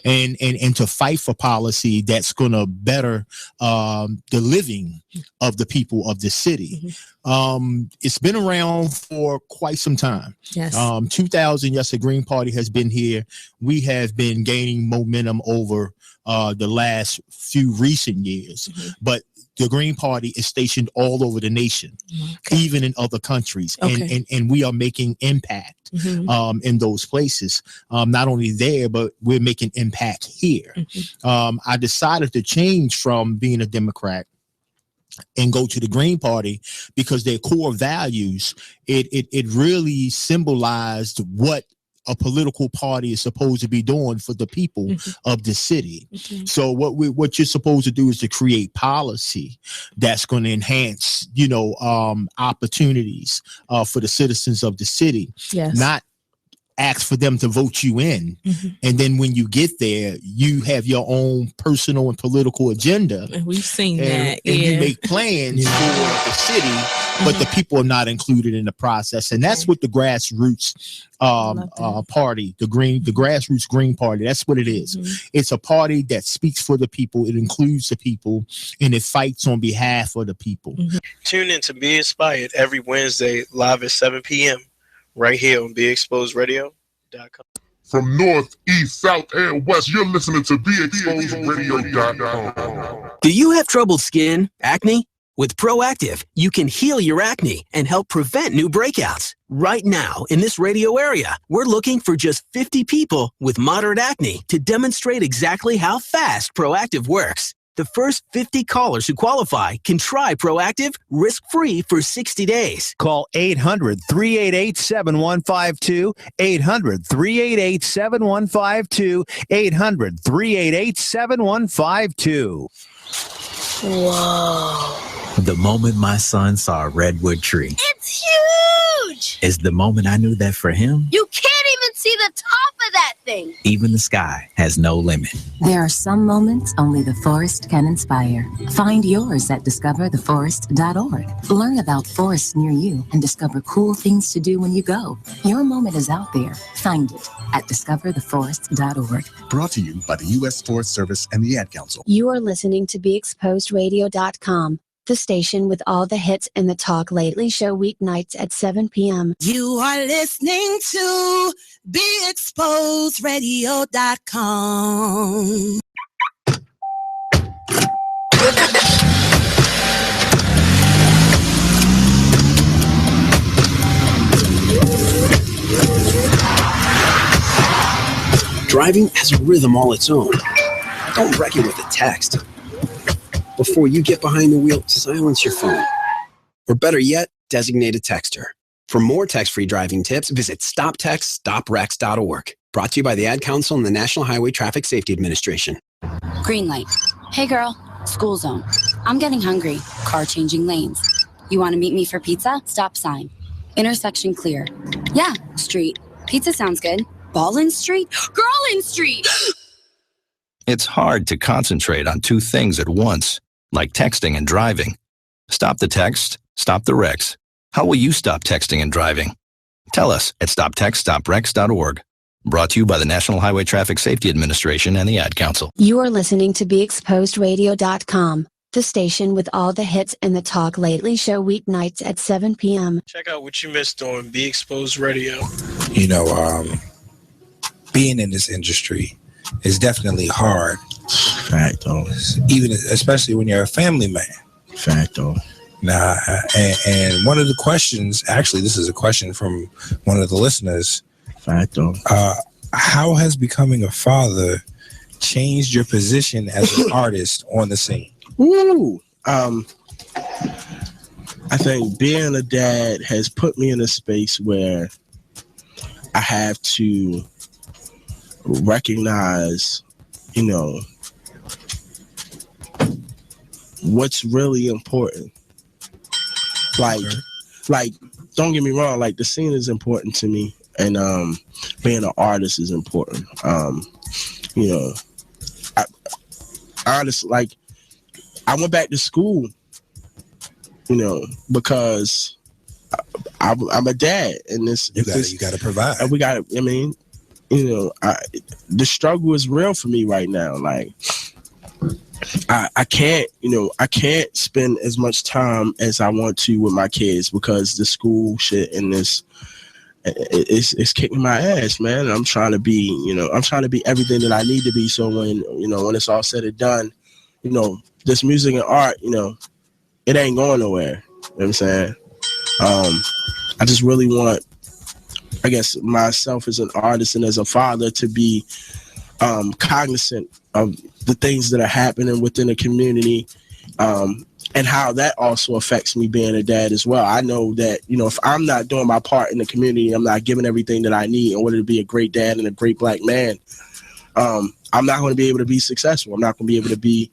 and to fight for policy that's going to better the living of the people of the city. It's been around for quite some time. 2000, yes, the Green Party has been here. We have been gaining momentum over the last few recent years, but the Green Party is stationed all over the nation, even in other countries, and we are making impact in those places. Not only there, but we're making impact here. I decided to change from being a Democrat and go to the Green Party because their core values, it really symbolized what a political party is supposed to be doing for the people of the city. So what you're supposed to do is to create policy that's going to enhance, opportunities for the citizens of the city, not ask for them to vote you in. And then when you get there, you have your own personal and political agenda. And we've seen that. And you make plans for the city, but the people are not included in the process. And that's what the grassroots party, the grassroots Green Party, that's what it is. It's a party that speaks for the people. It includes the people, and it fights on behalf of the people. Tune in to Be Inspired every Wednesday live at 7 p.m. right here on BeExposedRadio.com. From north, east, south, and west, you're listening to BeExposedRadio.com. Do you have troubled skin, acne? With Proactive, you can heal your acne and help prevent new breakouts. Right now, in this radio area, we're looking for just 50 people with moderate acne to demonstrate exactly how fast Proactive works. The first 50 callers who qualify can try Proactive risk-free for 60 days. Call 800-388-7152, 800-388-7152, 800-388-7152. Whoa. The moment my son saw a redwood tree. It's huge! Is the moment I knew that for him, You can't even see the top of that thing. even the sky has no limit. There are some moments only the forest can inspire. Find yours at discovertheforest.org. Learn about forests near you and discover cool things to do when you go. Your moment is out there. Find it at discovertheforest.org. Brought to you by the U.S. Forest Service and the Ad Council. You are listening to BeExposedRadio.com, the station with all the hits and the Talk Lately show weeknights at 7 p.m. You are listening to BeExposedRadio.com. Driving has a rhythm all its own. Don't wreck it with a text. Before you get behind the wheel, silence your phone. Or better yet, designate a texter. For more text-free driving tips, visit stoptextstoprex.org. Brought to you by the Ad Council and the National Highway Traffic Safety Administration. Green light. Hey girl, school zone. I'm getting hungry. Car changing lanes. You want to meet me for pizza? Stop sign. Intersection clear. Yeah, street. Pizza sounds good. Ballin Street? Girlin Street! It's hard to concentrate on two things at once, like texting and driving. Stop the text, stop the wrecks. How will you stop texting and driving? Tell us at stoptextstoprex.org. Brought to you by the National Highway Traffic Safety Administration and the Ad Council. You are listening to BeExposedRadio.com, the station with all the hits and the Talk Lately show weeknights at 7 p.m. Check out what you missed on Be Exposed Radio. Being in this industry is definitely hard. Facto. Even especially when you're a family man. Facto. And one of the questions, actually, this is a question from one of the listeners. Facto. How has becoming a father changed your position as an artist on the scene? Ooh. I think being a dad has put me in a space where I have to recognize, what's really important. Like, don't get me wrong. Like, the scene is important to me, and being an artist is important. You know, honestly, like, I went back to school, you know, because I'm a dad, and you got to provide. And we got. I mean, you know, the struggle is real for me right now. Like, I can't spend as much time as I want to with my kids because the school shit and this it's kicking my ass, man. And I'm trying to be everything that I need to be. So when it's all said and done, you know, this music and art, you know, it ain't going nowhere. You know what I'm saying? I just really want, I guess, myself as an artist and as a father to be cognizant of the things that are happening within the community, and how that also affects me being a dad as well. I know that, you know, if I'm not doing my part in the community, I'm not giving everything that I need in order to be a great dad and a great black man, I'm not going to be able to be successful. I'm not going to be able to be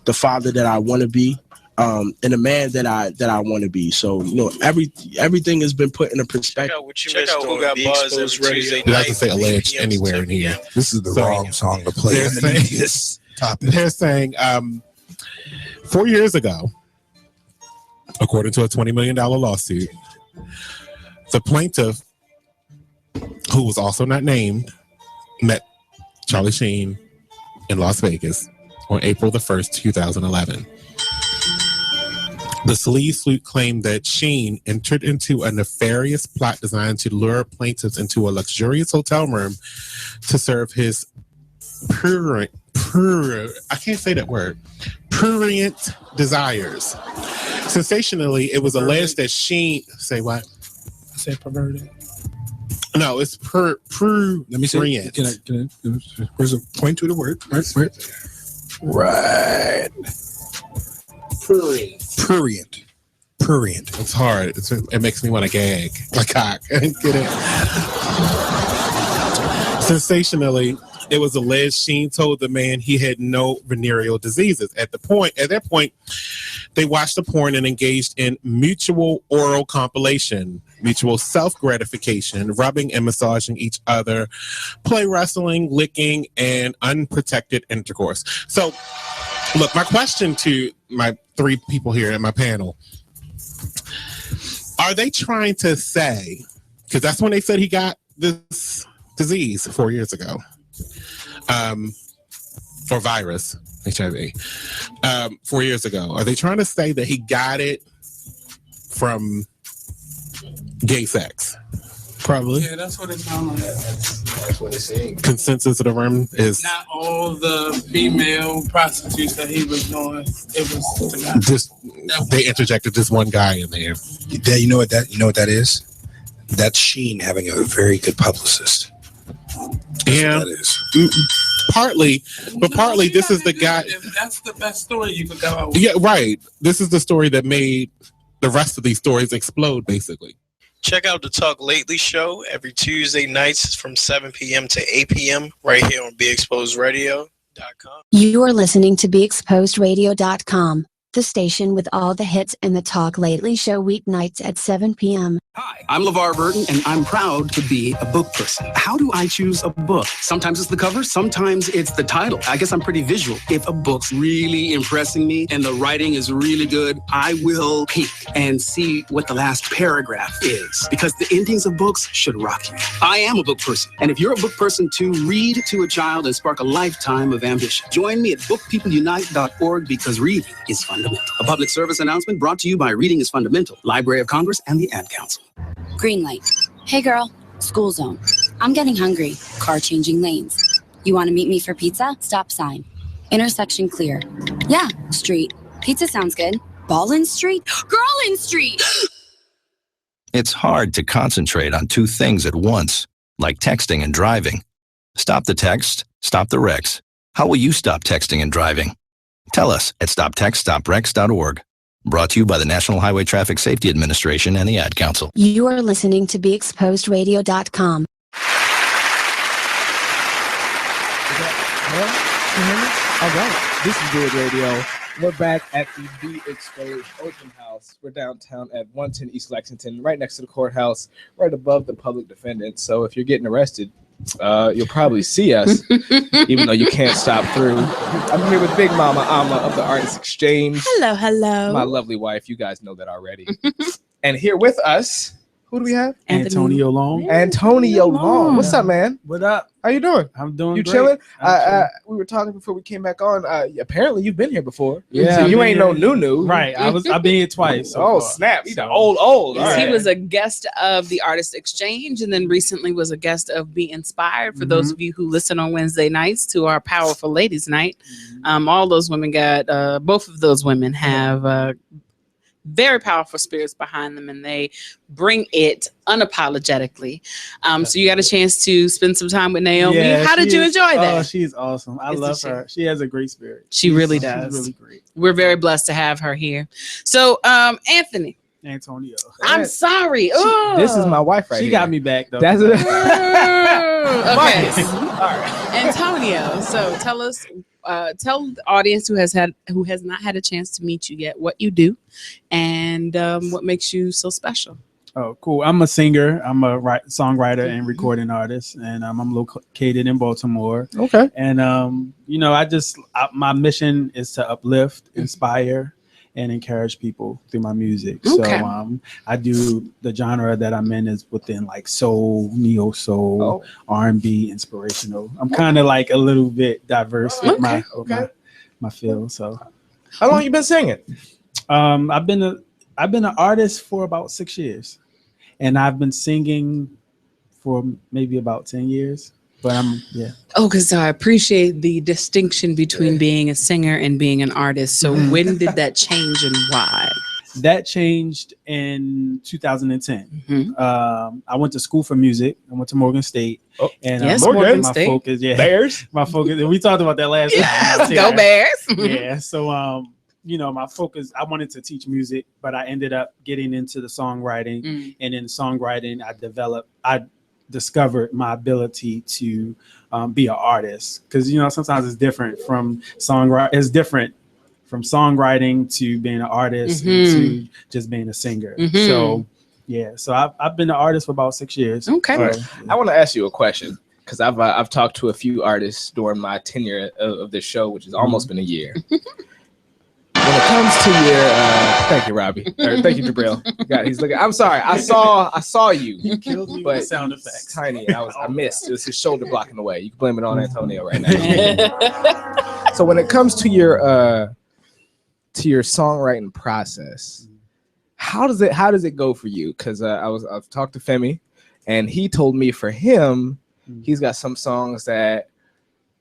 the father that I want to be, and the man that I want to be. So, you know, everything has been put in a perspective. Check out who got buzz every Tuesday night. You have to say alleged anywhere in here. This is the wrong song to play. This topic. They're saying 4 years ago, according to a $20 million lawsuit, the plaintiff, who was also not named, met Charlie Sheen in Las Vegas on April the 1st, 2011. The sleeve suit claimed that Sheen entered into a nefarious plot designed to lure plaintiffs into a luxurious hotel room to serve his prurient desires. Sensationally, it was alleged that Sheen... Say what? I said perverted. No, it's prurient. Let me see. Can I where's the point to the word? Right. Prurient. It's hard. It makes me want to gag. Like cock. Get it? Sensationally, it was alleged Sheen told the man he had no venereal diseases. At that point, they watched the porn and engaged in mutual oral compilation, mutual self-gratification, rubbing and massaging each other, play wrestling, licking, and unprotected intercourse. So, look, my question to my three people here in my panel, are they trying to say, because that's when they said he got this disease 4 years ago, or virus, HIV, 4 years ago. Are they trying to say that he got it from gay sex? Probably. Yeah, that's what it sounds like. That's what it's saying. Consensus of the room is not all the female prostitutes that he was doing. It was the guy. Just they interjected this one guy in there. You know what that is? That's Sheen having a very good publicist. Yeah, that is. Partly, but partly this is the guy. That's the best story you could go out with. Yeah, right. This is the story that made the rest of these stories explode, basically. Check out the Talk Lately show every Tuesday nights from 7 p.m. to 8 p.m. right here on BeExposedRadio.com. You are listening to BeExposedRadio.com, the station with all the hits and the Talk Lately show weeknights at 7 p.m. Hi, I'm LeVar Burton, and I'm proud to be a book person. How do I choose a book? Sometimes it's the cover, sometimes it's the title. I guess I'm pretty visual. If a book's really impressing me and the writing is really good, I will peek and see what the last paragraph is, because the endings of books should rock you. I am a book person, and if you're a book person too, read to a child and spark a lifetime of ambition. Join me at bookpeopleunite.org, because reading is fundamental. A public service announcement brought to you by Reading is Fundamental, Library of Congress, and the Ad Council. Green light. Hey girl, school zone. I'm getting hungry. Car changing lanes. You want to meet me for pizza? Stop sign. Intersection clear. Yeah, street. Pizza sounds good. Ballin Street? Girlin Street! It's hard to concentrate on two things at once, like texting and driving. Stop the text, stop the wrecks. How will you stop texting and driving? Tell us at stoptextstoprex.org. Brought to you by the National Highway Traffic Safety Administration and the Ad Council. You are listening to BeExposedRadio.com. All right, this is Good Radio. We're back at the Be Exposed Open House. We're downtown at 110 East Lexington, right next to the courthouse, right above the public defendant. So if you're getting arrested, you'll probably see us, even though you can't stop through. I'm here with Big Mama Ama of the Artist Exchange. Hello, hello. My lovely wife. You guys know that already. And here with us, who do we have? Antonio Long. Antonio Long. What's up, man? What up? How you doing? I'm doing You great. chilling? I'm We were talking before we came back on. Apparently, you've been here before. Yeah, So I've you been ain't here. no new. Right. I've been here twice. Oh, snap. He's old. All He right. was a guest of the Artist Exchange and then recently was a guest of Be Inspired. For those of you who listen on Wednesday nights to our Powerful Ladies Night, all those women got, both of those women have very powerful spirits behind them and they bring it unapologetically. So you got a chance to spend some time with Naomi. Yeah, How did you enjoy that? Oh, she's awesome. I love her. She has a great spirit. She really does. She's really great. We're very blessed to have her here. So, Anthony. Antonio. I'm sorry. Oh. This is my wife right She here. got me back though. That's it. Okay. All right. Antonio, so tell us, tell the audience who has not had a chance to meet you yet what you do and what makes you so special. Oh, cool. I'm a singer. I'm a songwriter and recording artist, and I'm located in Baltimore. Okay. And my mission is to uplift, inspire, and encourage people through my music. Okay. So I do the genre that I'm in is within like soul, neo soul, R&B, inspirational. I'm kind of like a little bit diverse with my field. So, how long you been singing? I've been an artist for about 6 years, and I've been singing for maybe about 10 years. But Oh, because I appreciate the distinction between being a singer and being an artist. So when did that change and why? That changed in 2010. I went to school for music. I went to Morgan State. And yes, Morgan my State. Focus, Bears. My focus. And we talked about that last Yes, time. go Bears. Yeah. So my focus, I wanted to teach music, but I ended up getting into the songwriting. And in songwriting, I discovered my ability to be an artist, because sometimes it's different from songwriting. It's different from songwriting to being an artist and to just being a singer. So I've been an artist for about 6 years. Okay. All right. I want to ask you a question, because I've talked to a few artists during my tenure of this show, which has almost been a year. When it comes to your, thank you, Robbie. Or, thank you, Jabril. He's looking. I'm sorry. I saw you. You killed me with sound effects. Tiny. I missed. It was his shoulder blocking the way. You can blame it on Antonio right now. So when it comes to your songwriting process, how does it go for you? Because I've talked to Femi, and he told me for him, he's got some songs that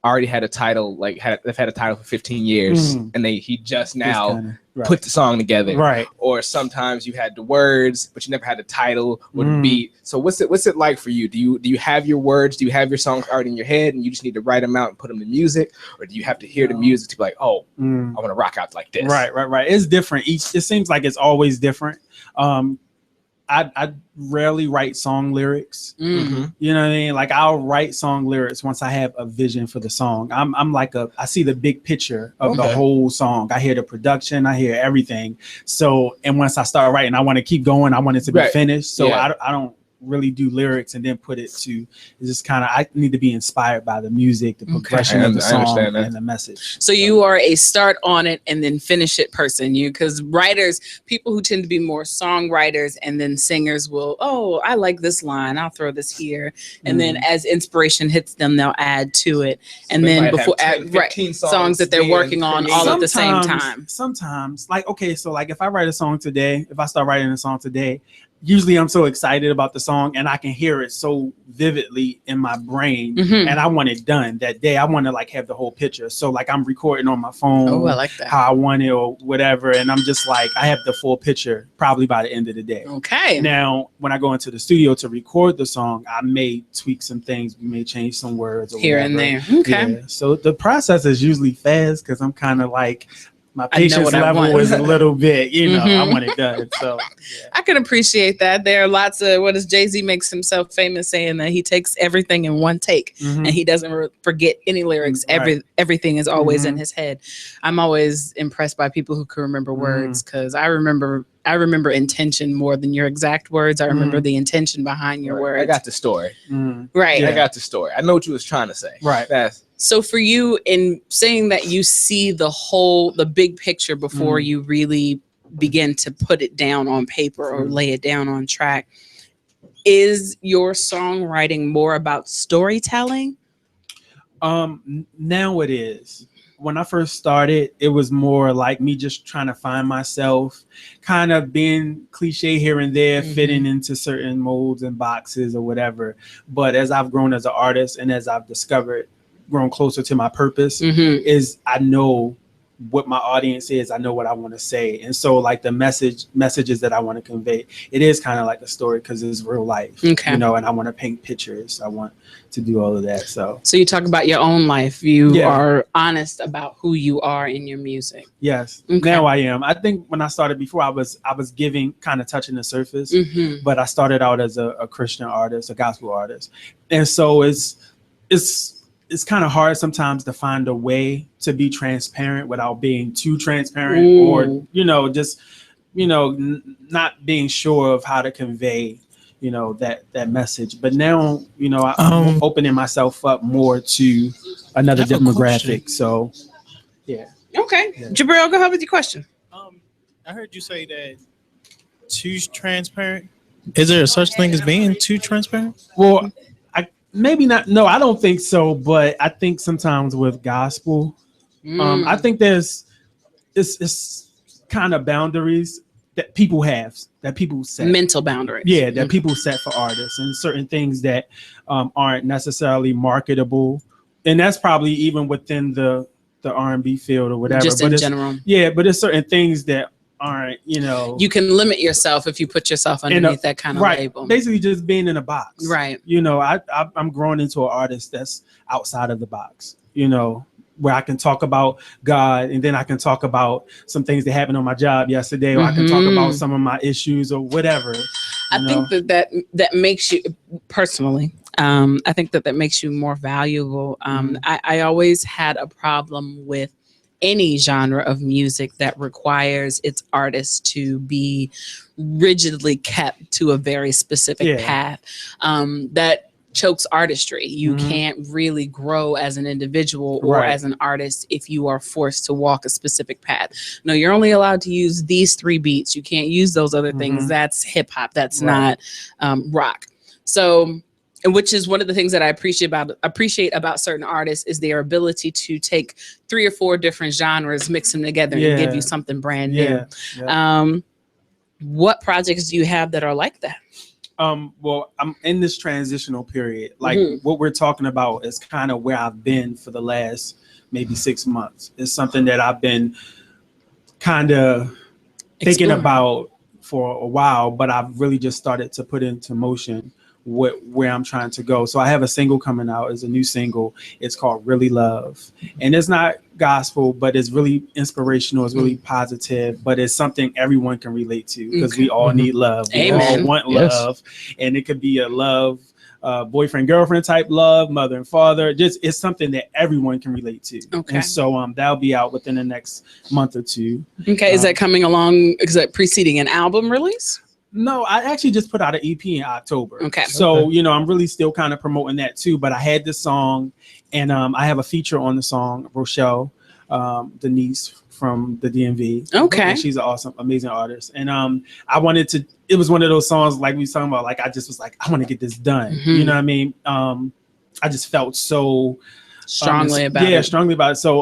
already had a title, they've had a title for 15 years, and he just now put the song together. Right. Or sometimes you had the words, but you never had the title or the beat. So what's it like for you? Do you have your words? Do you have your songs already in your head, and you just need to write them out and put them to music, or do you have to hear the music to be like, oh, I want to rock out like this? Right. It's different. It seems like it's always different. I rarely write song lyrics. You know what I mean? Like, I'll write song lyrics once I have a vision for the song. I'm like I see the big picture of the whole song. I hear the production, I hear everything. So, and once I start writing, I want to keep going. I want it to be finished. So I don't really do lyrics and then put it to, it's just kind of, I need to be inspired by the music, the progression of the song and the message. So you are a start on it and then finish it person. Because writers, people who tend to be more songwriters and then singers will, I like this line, I'll throw this here. And then as inspiration hits them, they'll add to it. And then before songs that they're working on all at the same time. Sometimes, like, okay, so like if I write a song today, if I start writing a song today, usually I'm so excited about the song and I can hear it so vividly in my brain, and I want it done that day. I want to like have the whole picture. So like I'm recording on my phone, I like that, how I want it or whatever. And I'm just like, I have the full picture probably by the end of the day. Okay. Now, when I go into the studio to record the song, I may tweak some things. We may change some words or here whatever. and there. Okay. Yeah. So the process is usually fast because I'm kind of like, my patience level is a little bit, I want it done. So I can appreciate that. There are lots of, what does Jay-Z makes himself famous saying that he takes everything in one take and he doesn't forget any lyrics. Right. Everything is always in his head. I'm always impressed by people who can remember words, because I remember intention more than your exact words. I remember the intention behind your words. I got the story. Right. I got the story. I know what you was trying to say. Right. So for you, in saying that you see the big picture before you really begin to put it down on paper or lay it down on track, is your songwriting more about storytelling? Now it is. When I first started, it was more like me just trying to find myself, kind of being cliche here and there, fitting into certain molds and boxes or whatever. But as I've grown as an artist and as I've grown closer to my purpose, is I know what my audience is. I know what I want to say. And so like the messages that I want to convey, it is kind of like a story because it's real life, and I want to paint pictures. I want to do all of that. So you talk about your own life. You are honest about who you are in your music. Yes. Now I am. I think when I started before, I was giving, kind of touching the surface, but I started out as a Christian artist, a gospel artist. And so it's kind of hard sometimes to find a way to be transparent without being too transparent or, not being sure of how to convey, that message. But now, I'm opening myself up more to another demographic. So, yeah. Okay. Yeah. Jabril, go ahead with your question. I heard you say that too transparent. Is there such thing as being too transparent? Well, maybe not. No, I don't think so. But I think sometimes with gospel, I think it's kind of boundaries that people have, that people set. Mental boundaries. Yeah, that people set for artists, and certain things that aren't necessarily marketable. And that's probably even within the R&B field or whatever. Just in general. Yeah, but there's certain things that aren't, you can limit yourself if you put yourself underneath that kind of label. Basically just being in a box. Right. I'm growing into an artist that's outside of the box, where I can talk about God, and then I can talk about some things that happened on my job yesterday, or I can talk about some of my issues or whatever. I think that makes you, personally, I think that makes you more valuable. I always had a problem with any genre of music that requires its artists to be rigidly kept to a very specific path. That chokes artistry. You can't really grow as an individual or as an artist if you are forced to walk a specific path. No, you're only allowed to use these 3 beats. You can't use those other things. That's hip hop. That's not rock. So, which is one of the things that I appreciate about certain artists is their ability to take 3 or 4 different genres, mix them together, and give you something brand new. What projects do you have that are like that? Well, I'm in this transitional period. Like what we're talking about is kind of where I've been for the last maybe 6 months. It's something that I've been kind of thinking about for a while, but I've really just started to put into motion where I'm trying to go. So I have a single coming out. It's a new single. It's called Really Love. And it's not gospel, but it's really inspirational. It's really positive, but it's something everyone can relate to because we all need love. We all want love. And it could be a love, boyfriend, girlfriend type love, mother and father. Just it's something that everyone can relate to. Okay. And so that'll be out within the next month or 2. Okay. Is that coming along? Is that preceding an album release? No, I actually just put out an EP in October. Okay. So, I'm really still kind of promoting that too, but I had this song and I have a feature on the song, Rochelle, Denise from the DMV. Okay. And she's an awesome, amazing artist. And I wanted to, it was one of those songs like we was talking about, like I just was like, I want to get this done. You know what I mean? I just felt so strongly about it. Yeah, strongly about it. So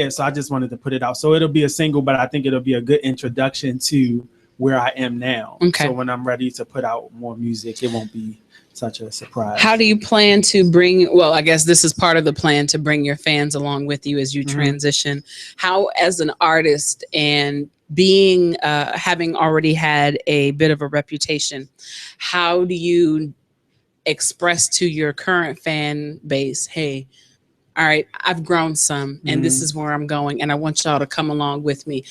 so I just wanted to put it out. So it'll be a single, but I think it'll be a good introduction to where I am now. Okay. So when I'm ready to put out more music, it won't be such a surprise. How do you plan to bring, well, I guess this is part of the plan to bring your fans along with you as you transition. How, as an artist and being, having already had a bit of a reputation, how do you express to your current fan base, hey, all right, I've grown some and this is where I'm going and I want y'all to come along with me.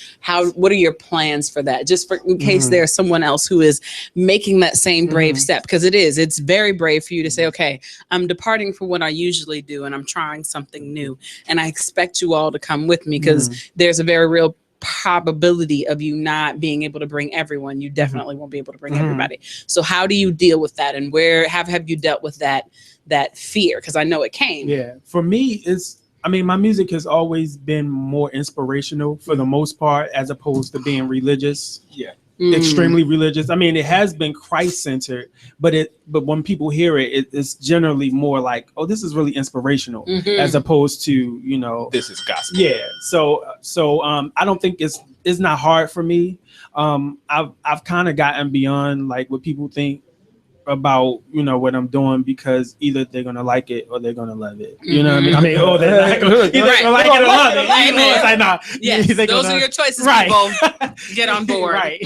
What are your plans for that? Just in case there's someone else who is making that same brave step, because it's very brave for you to say, okay, I'm departing from what I usually do and I'm trying something new. And I expect you all to come with me because there's a very real probability of you not being able to bring everyone. You definitely won't be able to bring everybody. So how do you deal with that? And where have you dealt with that fear? Because I know it came. Yeah, for me, my music has always been more inspirational for the most part, as opposed to being religious. Yeah. Extremely religious. I mean, it has been Christ-centered, but when people hear it, it's generally more like, oh, this is really inspirational, as opposed to, this is gospel. Yeah. So I don't think it's not hard for me. I've kind of gotten beyond like what people think about what I'm doing, because either they're gonna like it or they're gonna love it. You know what I mean? I mean, oh, they're not gonna, either they're gonna like it or love it. You know, it's like, nah, yes, those are your choices, people. Get on board. Right.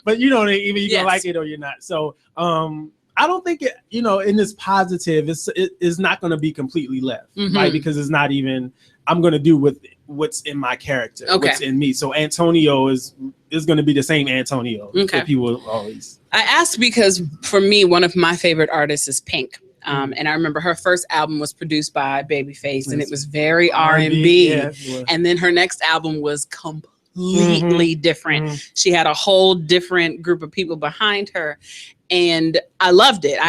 But either you're gonna like it or you're not. So I don't think it, in this positive, it's not gonna be completely left, right? Because it's not even, I'm gonna do with what's in my character, what's in me. So Antonio is going to be the same Antonio that people always. I asked because for me, one of my favorite artists is Pink. And I remember her first album was produced by Babyface, and it was very R&B. And then her next album was completely different. She had a whole different group of people behind her. And I loved it.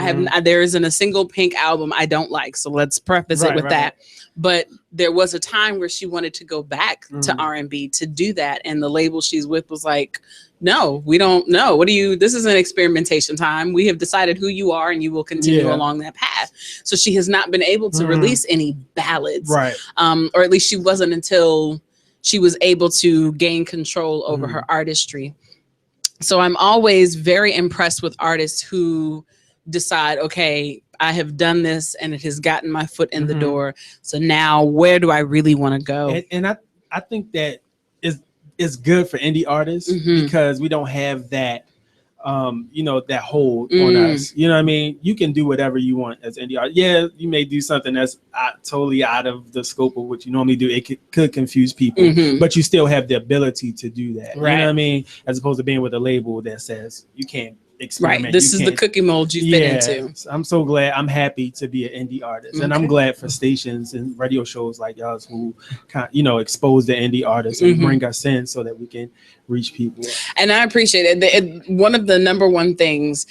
There isn't a single Pink album I don't like. So let's preface it with that. But there was a time where she wanted to go back to R&B to do that. And the label she's with was like, no, we don't know. This is an experimentation time. We have decided who you are and you will continue along that path. So she has not been able to release any ballads. Right. Or at least she wasn't until she was able to gain control over her artistry. So I'm always very impressed with artists who decide, okay, I have done this and it has gotten my foot in the door. So now where do I really want to go? And I think that is good for indie artists because we don't have that, that hold on us. You know what I mean? You can do whatever you want as indie artist. Yeah, you may do something that's totally out of the scope of what you normally do. It could confuse people, but you still have the ability to do that. Right. You know what I mean? As opposed to being with a label that says you can't experiment. Right. This is the cookie mold you fit into. I'm so glad. I'm happy to be an indie artist, and I'm glad for stations and radio shows like y'all's who, expose the indie artists and bring us in so that we can reach people. And I appreciate it. One of the number one things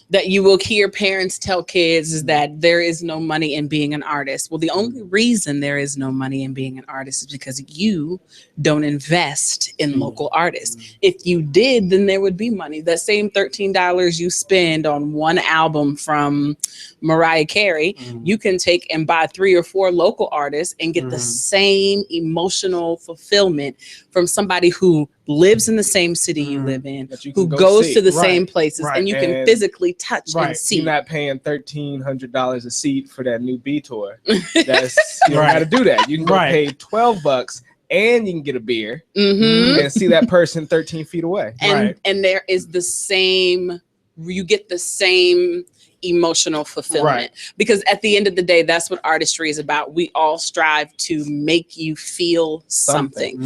that you will hear parents tell kids is that there is no money in being an artist. Well, the only reason there is no money in being an artist is because you don't invest in local artists. If you did, then there would be money. That same $13 you spend on one album from Mariah Carey, you can take and buy 3 or 4 local artists and get the same emotional fulfillment from somebody who lives in the same city you live in, who goes to the same places, and you can physically touch and see. You're not paying $1,300 a seat for that new B tour. That's you don't got to do that. You can go pay $12 and you can get a beer and see that person 13 feet away. And there is the same. You get the same emotional fulfillment because at the end of the day, that's what artistry is about. We all strive to make you feel something.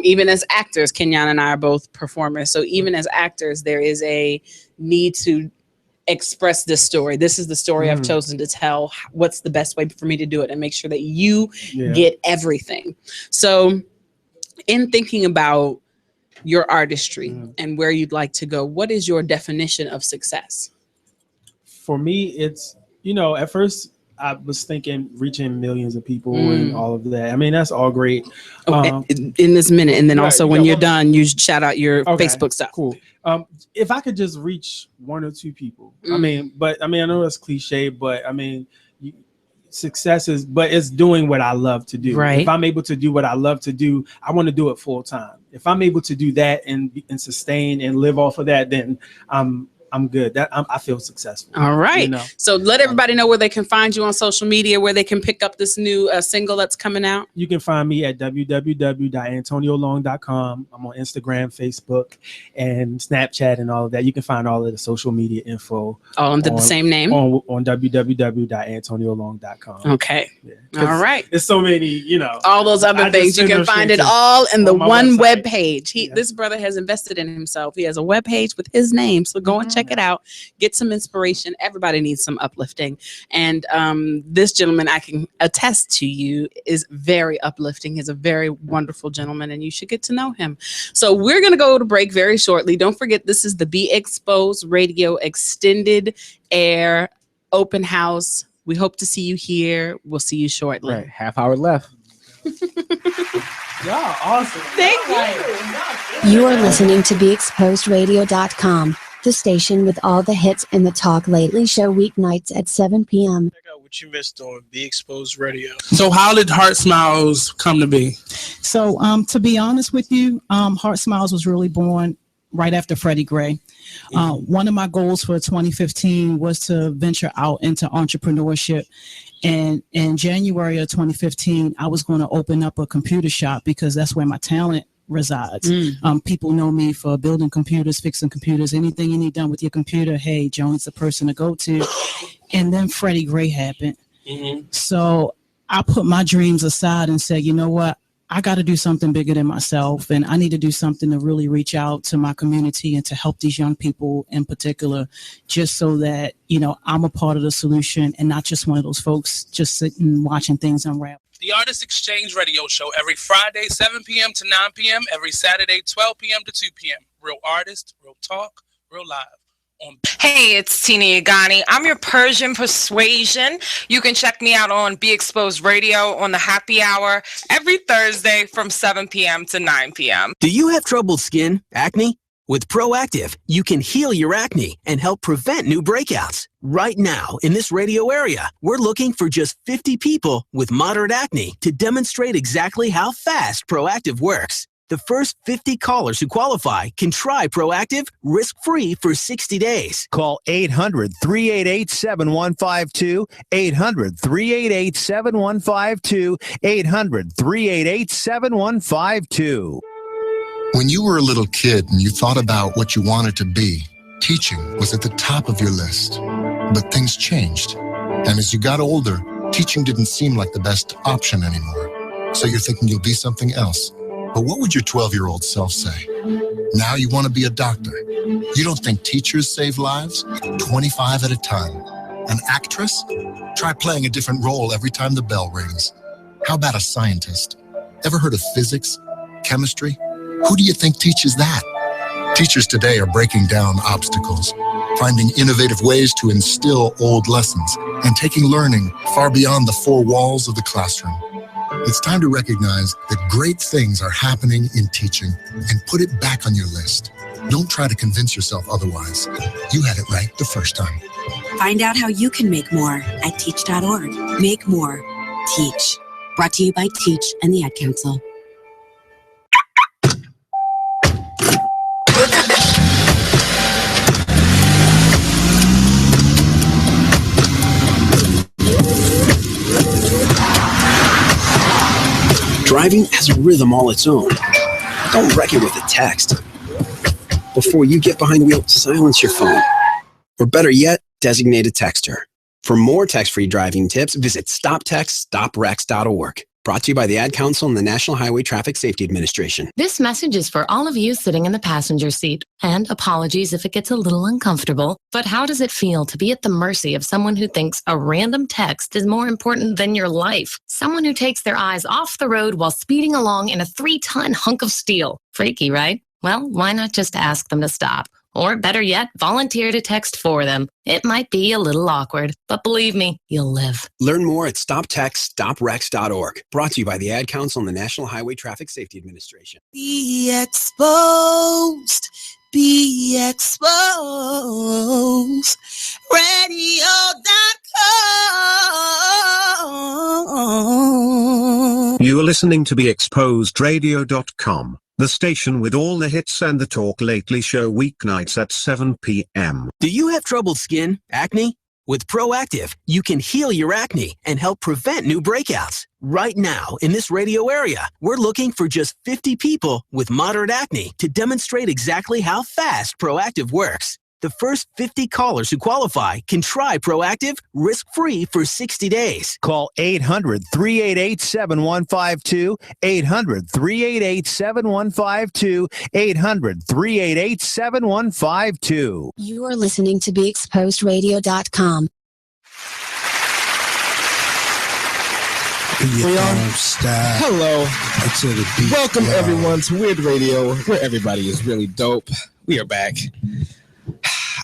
Even as actors, Kenyon and I are both performers. So even as actors, there is a need to express this story. This is the story I've chosen to tell. What's the best way for me to do it and make sure that you get everything. So in thinking about your artistry and where you'd like to go, what is your definition of success? For me, it's, at first I was thinking reaching millions of people and all of that. I mean, that's all great. In this minute. And then also when you're done, you shout out your Facebook stuff. Cool. If I could just reach 1 or 2 people, I know it's cliche, but success is, but it's doing what I love to do. Right. If I'm able to do what I love to do, I want to do it full time. If I'm able to do that and sustain and live off of that, then I'm I'm good. I feel successful. All right. You know? So let everybody know where they can find you on social media, where they can pick up this new single that's coming out. You can find me at www.antoniolong.com. I'm on Instagram, Facebook, and Snapchat and all of that. You can find all of the social media info. All under the same name? On www.antoniolong.com. Okay. Yeah. All right. There's so many, you know. All those other things. You can find it all in the one web page. This brother has invested in himself. He has a web page with his name. So go and check it out. Get some inspiration. Everybody needs some uplifting. And this gentleman, I can attest to you, is very uplifting. He's a very wonderful gentleman, and you should get to know him. So we're going to go to break very shortly. Don't forget, this is the Be Exposed Radio Extended Air Open House. We hope to see you here. We'll see you shortly. Right. Half hour left. Y'all awesome. Thank you. You are listening to BeExposedRadio.com, the station with all the hits and the Talk Lately show weeknights at 7 p.m. Check out what you missed on Be Exposed Radio. So how did Heart Smiles come to be? So to be honest with you, Heart Smiles was really born right after Freddie Gray. One of my goals for 2015 was to venture out into entrepreneurship. And in January of 2015, I was going to open up a computer shop because that's where my talent resides. People know me for building computers, fixing computers, anything you need done with your computer. Hey, Joan's the person to go to. And then Freddie Gray happened. So I put my dreams aside and said, you know what? I got to do something bigger than myself, and I need to do something to really reach out to my community and to help these young people in particular, just so that, you know, I'm a part of the solution and not just one of those folks just sitting watching things unravel. The Artist Exchange Radio Show every Friday, 7 p.m. to 9 p.m., every Saturday, 12 p.m. to 2 p.m. Real artist, real talk, real live. Hey, it's Tina Yagani. I'm your Persian Persuasion. You can check me out on Be Exposed Radio on the Happy Hour every Thursday from 7 p.m. to 9 p.m. Do you have troubled skin, acne? With Proactive, you can heal your acne and help prevent new breakouts. Right now, in this radio area, we're looking for just 50 people with moderate acne to demonstrate exactly how fast Proactive works. The first 50 callers who qualify can try Proactive risk-free for 60 days. Call 800-388-7152, 800-388-7152, 800-388-7152. When you were a little kid and you thought about what you wanted to be, teaching was at the top of your list. But things changed. And as you got older, teaching didn't seem like the best option anymore. So you're thinking you'll be something else. But what would your 12-year-old self say? Now you want to be a doctor. You don't think teachers save lives? 25 at a time. An actress? Try playing a different role every time the bell rings. How about a scientist? Ever heard of physics? Chemistry? Who do you think teaches that? Teachers today are breaking down obstacles, finding innovative ways to instill old lessons, and taking learning far beyond the four walls of the classroom. It's time to recognize that great things are happening in teaching and put it back on your list. Don't try to convince yourself otherwise. You had it right the first time. Find out how you can make more at teach.org. Make more. Teach. Brought to you by Teach and the Ad Council. Driving has a rhythm all its own. Don't wreck it with a text. Before you get behind the wheel, silence your phone. Or better yet, designate a texter. For more text-free driving tips, visit stoptextstoprex.org. Brought to you by the Ad Council and the National Highway Traffic Safety Administration. This message is for all of you sitting in the passenger seat. And apologies if it gets a little uncomfortable, but how does it feel to be at the mercy of someone who thinks a random text is more important than your life? Someone who takes their eyes off the road while speeding along in a 3-ton hunk of steel. Freaky, right? Well, why not just ask them to stop? Or better yet, volunteer to text for them. It might be a little awkward, but believe me, you'll live. Learn more at stoptextstoprex.org. Brought to you by the Ad Council and the National Highway Traffic Safety Administration. Be exposed. Be exposed. Radio.com. You are listening to BeExposedRadio.com. The station with all the hits and the Talk Lately Show weeknights at 7 p.m. Do you have troubled skin, acne? With Proactive, you can heal your acne and help prevent new breakouts. Right now, in this radio area, we're looking for just 50 people with moderate acne to demonstrate exactly how fast Proactive works. The first 50 callers who qualify can try Proactive risk-free for 60 days. Call 800-388-7152, 800-388-7152, 800-388-7152. You are listening to BeExposedRadio.com. Hello. Welcome everyone to Weird Radio, where everybody is really dope. We are back.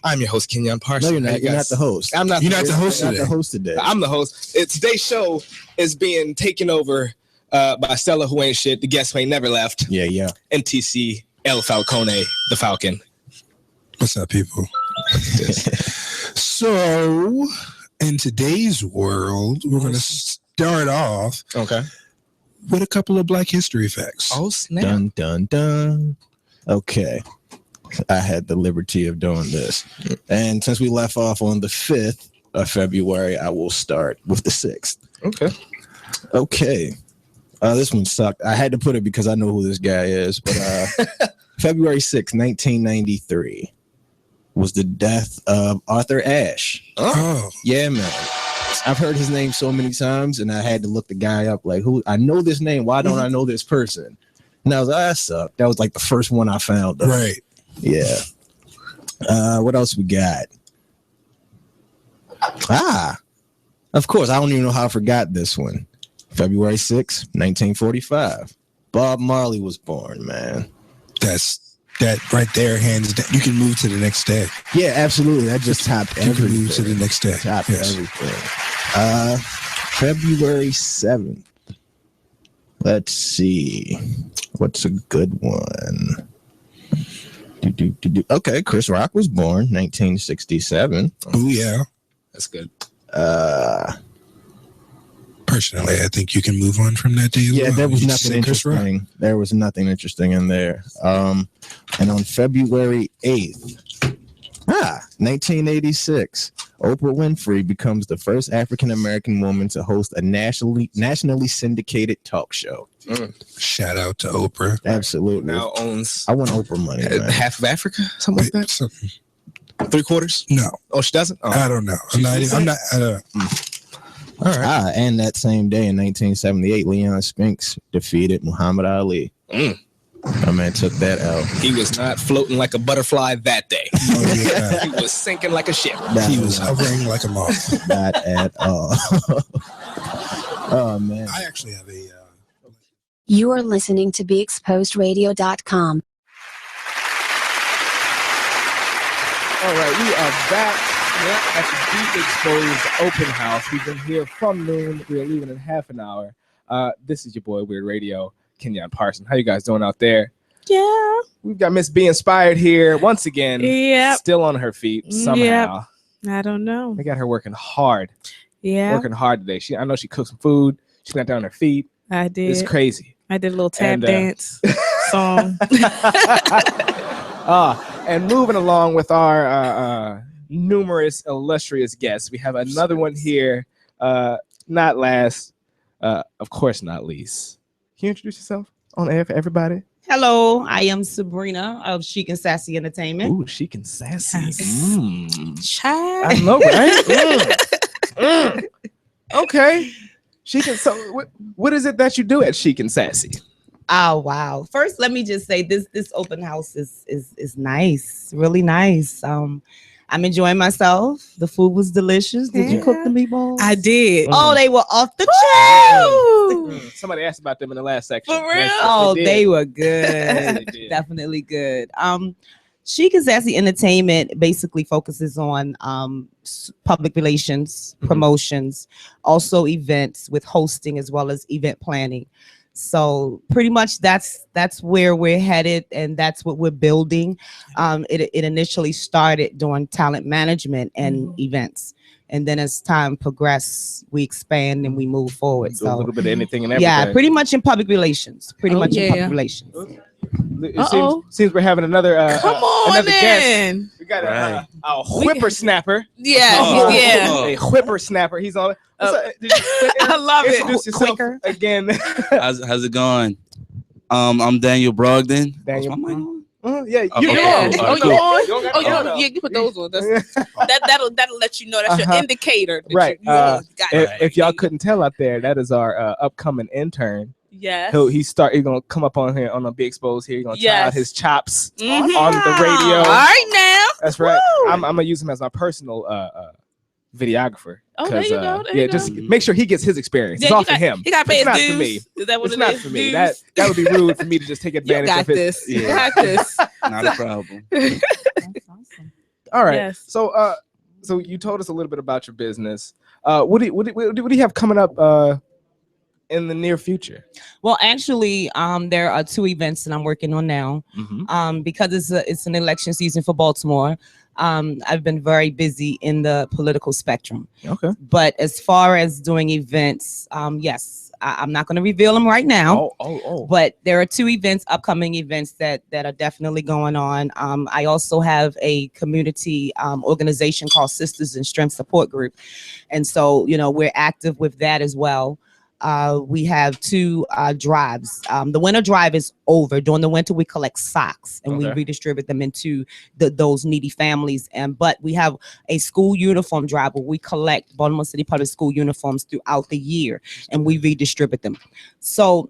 I'm your host, Kenyon Parsons. No, you're not. You're not the host. I'm not. You're the not host. the host today. Not the host today. I'm the host. Today's show is being taken over by Stella, who ain't shit, the guest who ain't never left. Yeah. MTC El Falcone, the Falcon. What's up, people? So, in today's world, we're going to start off with a couple of Black History facts. Oh, snap. Dun, dun, dun. Okay. I had the liberty of doing this. And since we left off on the 5th of February, I will start with the 6th. Okay. This one sucked. I had to put it because I know who this guy is. But February 6th, 1993 was the death of Arthur Ashe. Oh. Yeah, man. I've heard his name so many times, and I had to look the guy up. Like, who? I know this name. Why don't I know this person? And I was like, that sucked. That was like the first one I found. Right. Yeah. What else we got? Of course. I don't even know how I forgot this one. February 6th, 1945. Bob Marley was born, man. That right there, hands down. You can move to the next day. Yeah, absolutely. That just topped everything. You can move to the next day. Topped everything. February 7th. Let's see. What's a good one? Okay, Chris Rock was born 1967. Oh yeah, that's good. Personally, I think you can move on from that day. Yeah, there was nothing interesting. There was nothing interesting in there. And on February 8th, 1986, Oprah Winfrey becomes the first African American woman to host a nationally syndicated talk show. Shout out to Oprah. Absolutely. Now owns. I want Oprah money. Man. Half of Africa, something like that. 3/4. No. Oh, she doesn't. Oh. I don't know. I'm not. All right. And that same day in 1978, Leon Spinks defeated Muhammad Ali. My man took that out. He was not floating like a butterfly that day. Oh, yeah. He was sinking like a ship. He was hovering like a moth. Not at all. Oh, man. I actually have a... You are listening to BeExposedRadio.com. All right, we are back at the Be Exposed Open House. We've been here from noon. We're leaving in half an hour. This is your boy, Weird Radio, Kenyon Parsons. How you guys doing out there? Yeah. We've got Miss Be Inspired here once again. Yep. Still on her feet somehow. Yep. I don't know. They got her working hard. Yeah. Working hard today. I know she cooked some food. She got down on her feet. I did. It's crazy. I did a little tap dance song. And moving along with our numerous illustrious guests, we have another one here. Not last, of course not least. Can you introduce yourself on air for everybody? Hello, I am Sabrina of Chic and Sassy Entertainment. Ooh, Chic and Sassy. Child. I know, right? Okay. Chic and, so what is it that you do at Chic and Sassy? Oh wow! First, let me just say this open house is nice, really nice. I'm enjoying myself. The food was delicious. Did you cook the meatballs? I did. Oh, they were off the chain. Somebody asked about them in the last section. For real? Yes, Oh, did. they were good. Definitely good. Chic and Sassy Entertainment basically focuses on public relations, promotions, also events with hosting as well as event planning. So pretty much that's where we're headed, and that's what we're building. It initially started doing talent management and events, and then as time progressed, we expand and we move forward. Do a little bit of anything and everything. Yeah, pretty much in public relations. In public relations. seems we're having another Come on another in. guest. We got a whippersnapper. Yeah. A whippersnapper. He's on. I love it. Introduce yourself Quicker. again. How's it going? I'm Daniel Brogdon. Daniel. What's my mic on? Yeah, you on? You put those on. That'll let you know. That's your indicator. Right. Got it. If y'all couldn't tell out there, that is our upcoming intern. Yes. He's gonna come up on here on Be Exposed here. He's gonna try out his chops on the radio. All right now. That's right. I'm gonna use him as my personal videographer. Oh, there you go. There you go. Just make sure he gets his experience. Yeah, it's all for him. He got to pay It's his not dues. for me. Is that what it's it not is? for me. Dues? That would be rude for me to just take advantage got of his. this. You got this. Not a problem. All right. Yes. So you told us a little bit about your business. What do you have coming up in the near future? Well, actually, there are 2 events that I'm working on now. Because it's an election season for Baltimore. I've been very busy in the political spectrum. Okay. But as far as doing events, yes, I'm not going to reveal them right now. But there are 2 upcoming events that are definitely going on. I also have a community organization called Sisters in Strength Support Group. And so, we're active with that as well. We have 2 drives. The winter drive is over. During the winter, we collect socks and we redistribute them into those needy families. But we have a school uniform drive where we collect Baltimore City Public School uniforms throughout the year and we redistribute them. So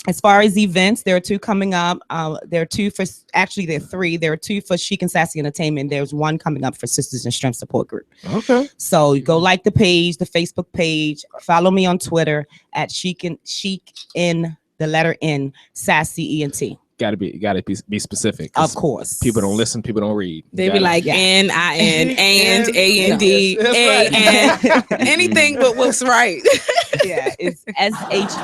as far as events, there are 2 coming up. There are 2 for, actually there are 3. There are 2 for Chic and Sassy Entertainment. There's 1 coming up for Sisters in Strength Support Group. Okay. So you go like the page, the Facebook page, follow me on Twitter at Chic in the letter N, Sassy ENT. Gotta be specific. Of course. People don't listen, people don't read. They be like NIN and AND AN anything but what's right. Yeah, it's SHEEKNSASSY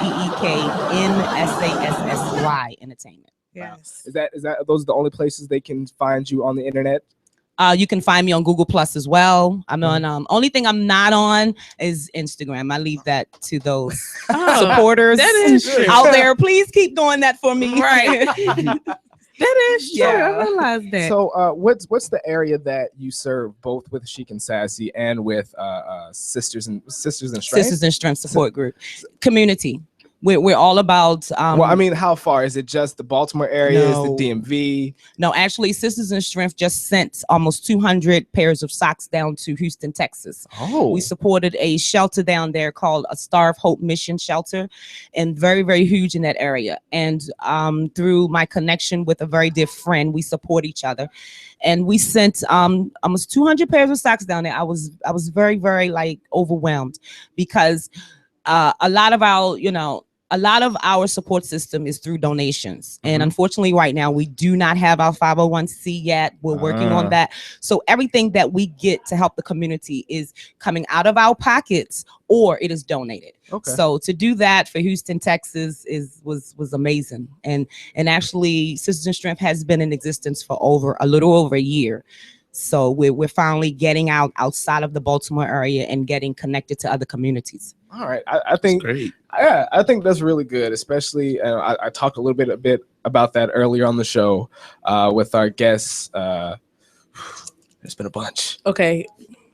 Entertainment. Yes. Is that those are the only places they can find you on the internet? You can find me on Google Plus as well. I'm on. Only thing I'm not on is Instagram. I leave that to those supporters out there. Please keep doing that for me. Right. That is true. Yeah. I realize that. So, what's the area that you serve both with Chic and Sassy and with Sisters in Strength? Sisters in Strength Support Group community. We're all about. Well, I mean, how far is it? Just the Baltimore area? No. Is the DMV? No, actually, Sisters in Strength just sent almost 200 pairs of socks down to Houston, Texas. Oh. We supported a shelter down there called a Star of Hope Mission Shelter, and very, very huge in that area. And through my connection with a very dear friend, we support each other. And we sent almost 200 pairs of socks down there. I was very, very overwhelmed because a lot of our support system is through donations. And unfortunately right now we do not have our 501c yet. We're working on that. So everything that we get to help the community is coming out of our pockets or it is donated. Okay. So to do that for Houston, Texas was amazing. And actually Sisters in Strength has been in existence for a little over a year. So we're finally getting outside of the Baltimore area and getting connected to other communities. All right, I think That's great. Yeah, I think that's really good. Especially, I talked a bit about that earlier on the show with our guests. There's been a bunch. Okay,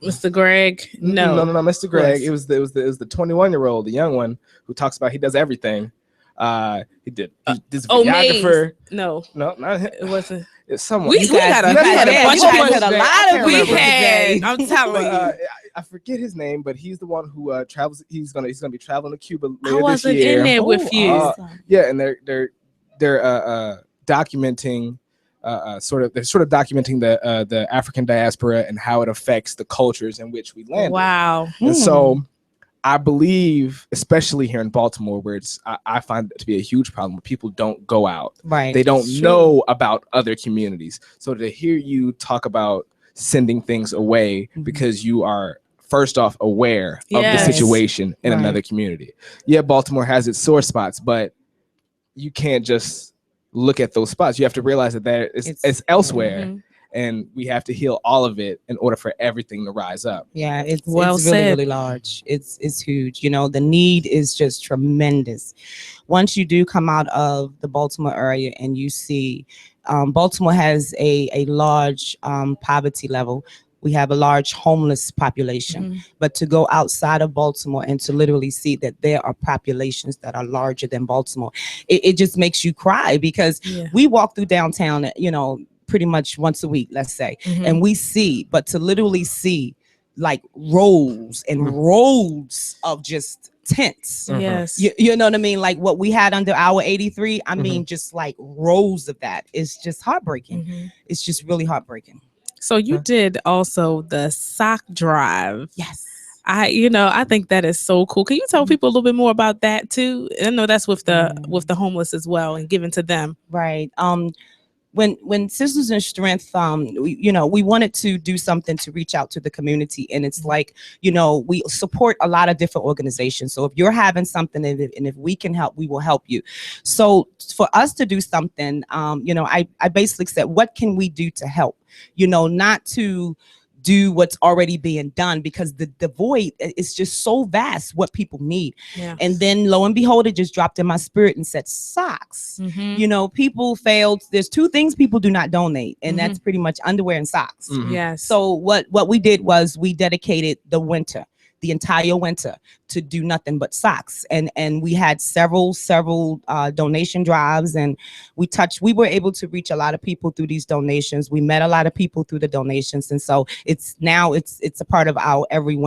Mr. Greg. No, Mr. Greg. It was the 21-year-old, the young one who talks about he does everything. He did this videographer. Maze. No, not him. It wasn't. It's someone. We had a bunch of people. I'm telling you. I forget his name, but he's the one who travels. He's gonna be traveling to Cuba later I this wasn't year. in there with you. Yeah, and they're documenting. They're sort of documenting the African diaspora and how it affects the cultures in which we land. Wow. And so I believe, especially here in Baltimore, where I find it to be a huge problem where people don't go out. Right. They don't know about other communities. So to hear you talk about sending things away because you are first off aware of the situation in another community. Yeah, Baltimore has its sore spots, but you can't just look at those spots. You have to realize that it's elsewhere. and we have to heal all of it in order for everything to rise up. Yeah, it's Well it's really said. really large. It's huge. You know, the need is just tremendous. Once you do come out of the Baltimore area and you see, Baltimore has a large poverty level. We have a large homeless population, but to go outside of Baltimore and to literally see that there are populations that are larger than Baltimore, it just makes you cry, because we walk through downtown, you know, pretty much once a week, let's say, and we see, but to literally see like rows and rows of just tents. Yes. You know what I mean? Like what we had under our 83, I mean, just like rows of that. It's just heartbreaking. It's just really heartbreaking. So you did also the sock drive. Yes. I think that is so cool. Can you tell people a little bit more about that too? I know that's with the homeless as well and giving to them. Right. When Sisters in Strength, we wanted to do something to reach out to the community, and it's like, we support a lot of different organizations. So if you're having something, and if we can help, we will help you. So for us to do something, I basically said, what can we do to help? Not to do what's already being done, because the void is just so vast what people need. Yeah. And then lo and behold, it just dropped in my spirit and said socks. People failed. There's two things people do not donate, and that's pretty much underwear and socks. Yes. So what we did was we dedicated the entire winter to do nothing but socks, and we had several donation drives, and we were able to reach a lot of people through these donations. We met a lot of people through the donations, and so it's a part of our annual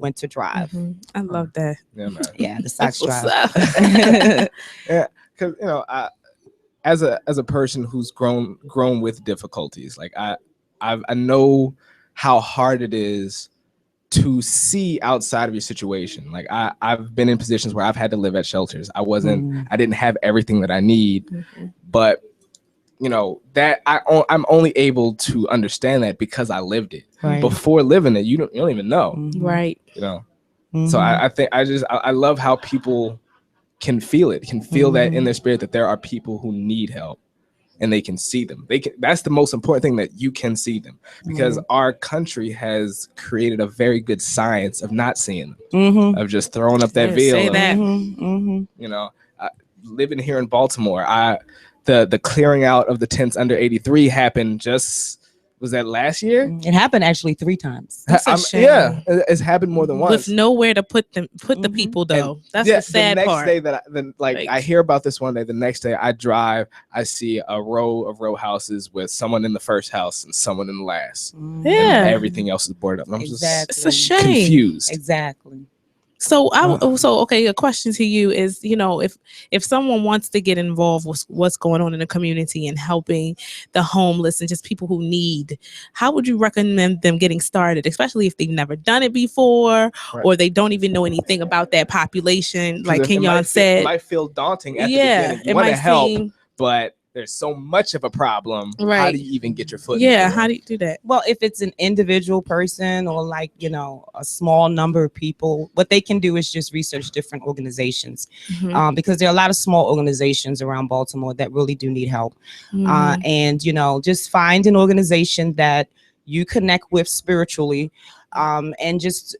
winter drive. I love that. Yeah, man. Yeah, the socks drive. Yeah, because as a person who's grown with difficulties, like I know how hard it is to see outside of your situation. Like I've been in positions where I've had to live at shelters. I didn't have everything that I need, but that I'm only able to understand that because I lived it. Right. Before living it, you don't even know. Right. So I think I love how people can feel that in their spirit, that there are people who need help. And they can see them. That's the most important thing, that you can see them, because our country has created a very good science of not seeing them, of just throwing up that veil. Say that. Living here in Baltimore, the clearing out of the tents under 83 happened was that last year? It happened actually 3 times. That's a shame. Yeah, it's happened more than once. With nowhere to put the people though. That's the sad part. The next day I hear about this one day, the next day I drive, I see a row houses with someone in the first house and someone in the last. Yeah. And everything else is boarded up. And I'm just It's a shame. confused. Exactly. So okay, a question to you is, if someone wants to get involved with what's going on in the community and helping the homeless and just people who need, how would you recommend them getting started, especially if they've never done it before, or they don't even know anything about that population? Like Kenyon said, it might feel daunting at the beginning. You want to help, but there's so much of a problem. Right. How do you even get your foot? Yeah, how do you do that? Well, if it's an individual person or a small number of people, what they can do is just research different organizations, because there are a lot of small organizations around Baltimore that really do need help. And just find an organization that you connect with spiritually, and just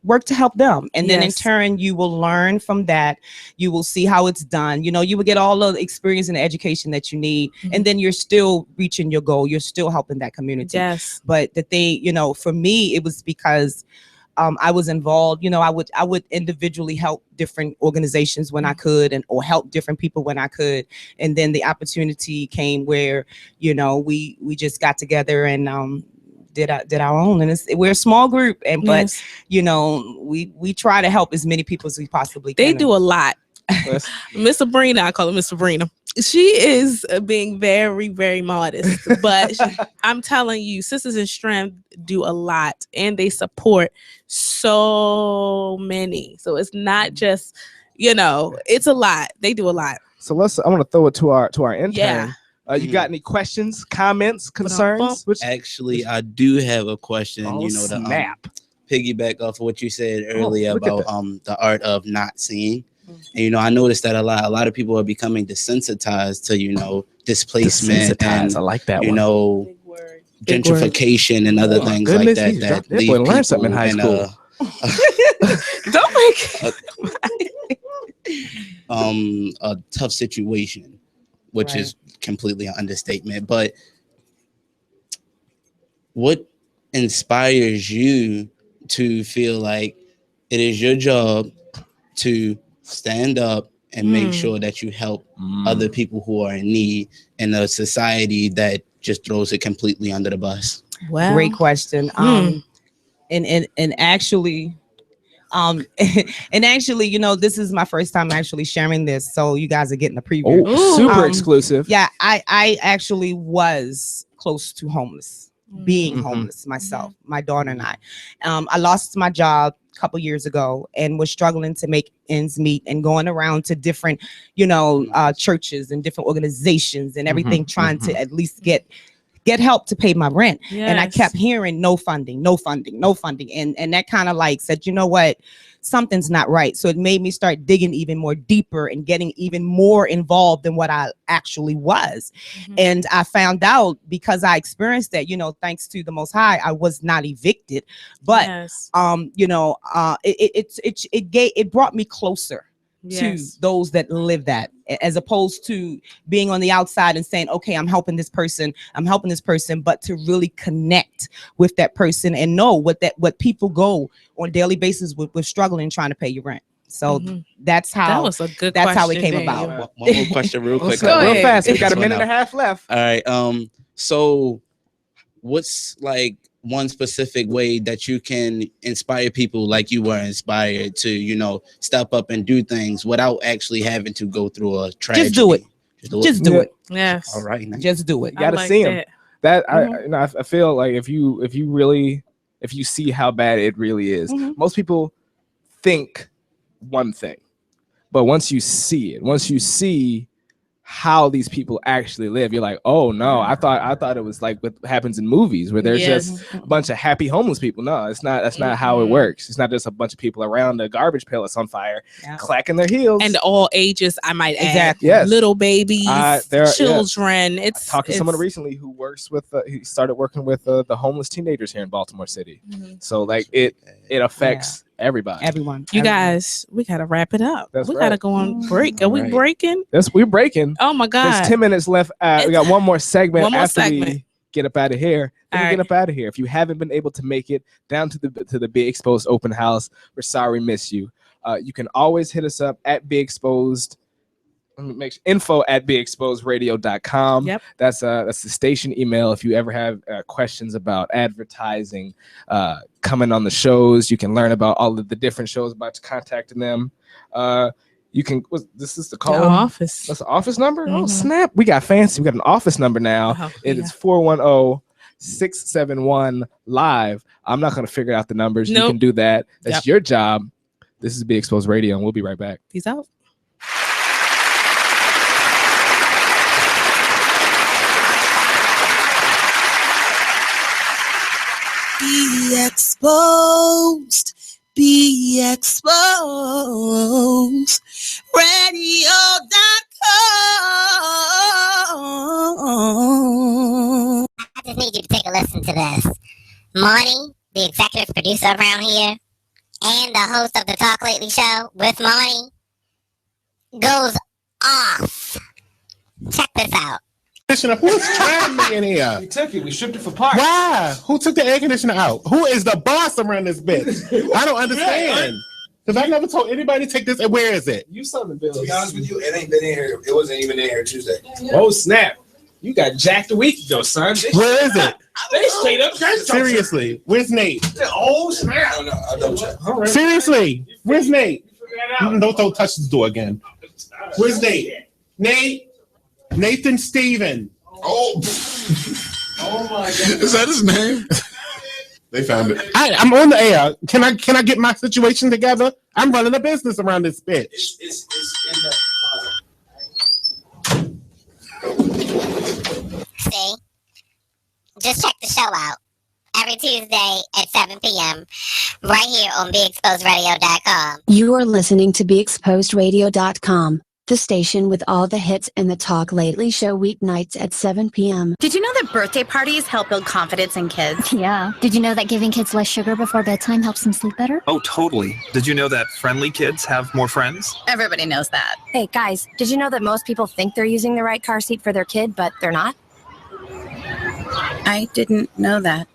work to help them, and then in turn you will learn from that. You will see how it's done. You will get all the experience and the education that you need, and then you're still reaching your goal. You're still helping that community. Yes. But the thing, for me, it was because I was involved. I would individually help different organizations when I could, or help different people when I could. And then the opportunity came where we just got together and did our own, and we're a small group, but we try to help as many people as we possibly can. They do a lot. Miss Sabrina, I call her Miss Sabrina. She is being very, very modest, but I'm telling you, Sisters in Strength do a lot, and they support so many. So it's not just, it's a lot. They do a lot. So I want to throw it to our intern. Yeah. You got any questions, comments, concerns? Actually, I do have a question. Snap. Piggyback off of what you said earlier about the art of not seeing. And I noticed that a lot of people are becoming desensitized to displacement and I like that gentrification and other things goodness, like that that boy learned something in high school. Don't make a tough situation, which is completely an understatement. But what inspires you to feel like it is your job to stand up and make sure that you help other people who are in need in a society that just throws it completely under the bus? Well, great question. And actually, this is my first time actually sharing this, so you guys are getting a preview. Oh, super exclusive. Yeah, I actually was close to being homeless myself, my daughter and I. I lost my job a couple years ago and was struggling to make ends meet and going around to different, churches and different organizations and everything, trying to at least get help to pay my rent. And I kept hearing no funding. And that kind of like said, you know what, something's not right. So it made me start digging even more deeper and getting even more involved than what I actually was. And I found out, because I experienced that, thanks to the Most High, I was not evicted, but it brought me closer to those that live that, as opposed to being on the outside and saying, okay, I'm helping this person, but to really connect with that person and know what people go on a daily basis with struggling trying to pay your rent. So that's how that was a good how it came question, about. One more question real quick. Real fast. We got a minute and a half left. All right. So what's like one specific way that you can inspire people like you were inspired to, step up and do things without actually having to go through a tragedy? Just do it. Yes. All right. Nice. Just do it. You gotta see them. I feel like if you see how bad it really is, most people think one thing, but once you see how these people actually live, you're like, oh no, I thought it was like what happens in movies where there's just a bunch of happy homeless people. No, it's not. That's not how it works. It's not just a bunch of people around a garbage pail that's on fire, clacking their heels. And all ages, I might add. Exactly. Yes. Little babies, children. I talked to someone recently who works with. He started working with the homeless teenagers here in Baltimore City. So like it affects everybody. Everyone. You guys, we gotta wrap it up. We gotta go on break. Are we breaking? Yes, we're breaking. Oh my God. There's 10 minutes left. We got one more segment after segment. we get up out of here. Get up out of here. If you haven't been able to make it down to the Be Exposed open house, we're sorry we miss you. You can always hit us up at Be Exposed. Let me make sure, info@beexposedradio.com. Yep. That's the station email. If you ever have questions about advertising, coming on the shows, you can learn about all of the different shows about contacting them. You can. This is the call. The office. That's the office number. Oh snap! We got fancy. We got an office number now. It is 410-671-LIVE. I'm not going to figure out the numbers. You can do that. That's your job. This is Be Exposed Radio, and we'll be right back. Peace out. Be exposed. Be exposed. Radio.com. I just need you to take a listen to this. Monty, the executive producer around here, and the host of the Talk Lately show with Monty, goes off. Check this out. Who's trying me in here? We took it. We shipped it for parts. Why? Who took the air conditioner out? Who is the boss around this bitch? I don't understand. Because I never told anybody to take this. And where is it? You saw the bill. To be honest with you, it ain't been in here. It wasn't even in here Tuesday. Oh snap! You got jacked a week ago, son. Where is it? They straight up. Seriously, where's Nate? Oh snap! I don't check. Seriously, where's Nate? Don't touch this door again. Where's Nate? Nate? Nathan Steven. Oh. Oh my God. Is that his name? They found it. I'm on the air. Can I get my situation together? I'm running a business around this bitch. It's in the See? Just check the show out every Tuesday at 7 p.m. right here on BeExposedRadio.com. You are listening to BeExposedRadio.com, the station with all the hits and the Talk Lately Show weeknights at 7 p.m. Did you know that birthday parties help build confidence in kids? Yeah. Did you know that giving kids less sugar before bedtime helps them sleep better? Oh, totally. Did you know that friendly kids have more friends? Everybody knows that. Hey, guys, did you know that most people think they're using the right car seat for their kid, but they're not? I didn't know that.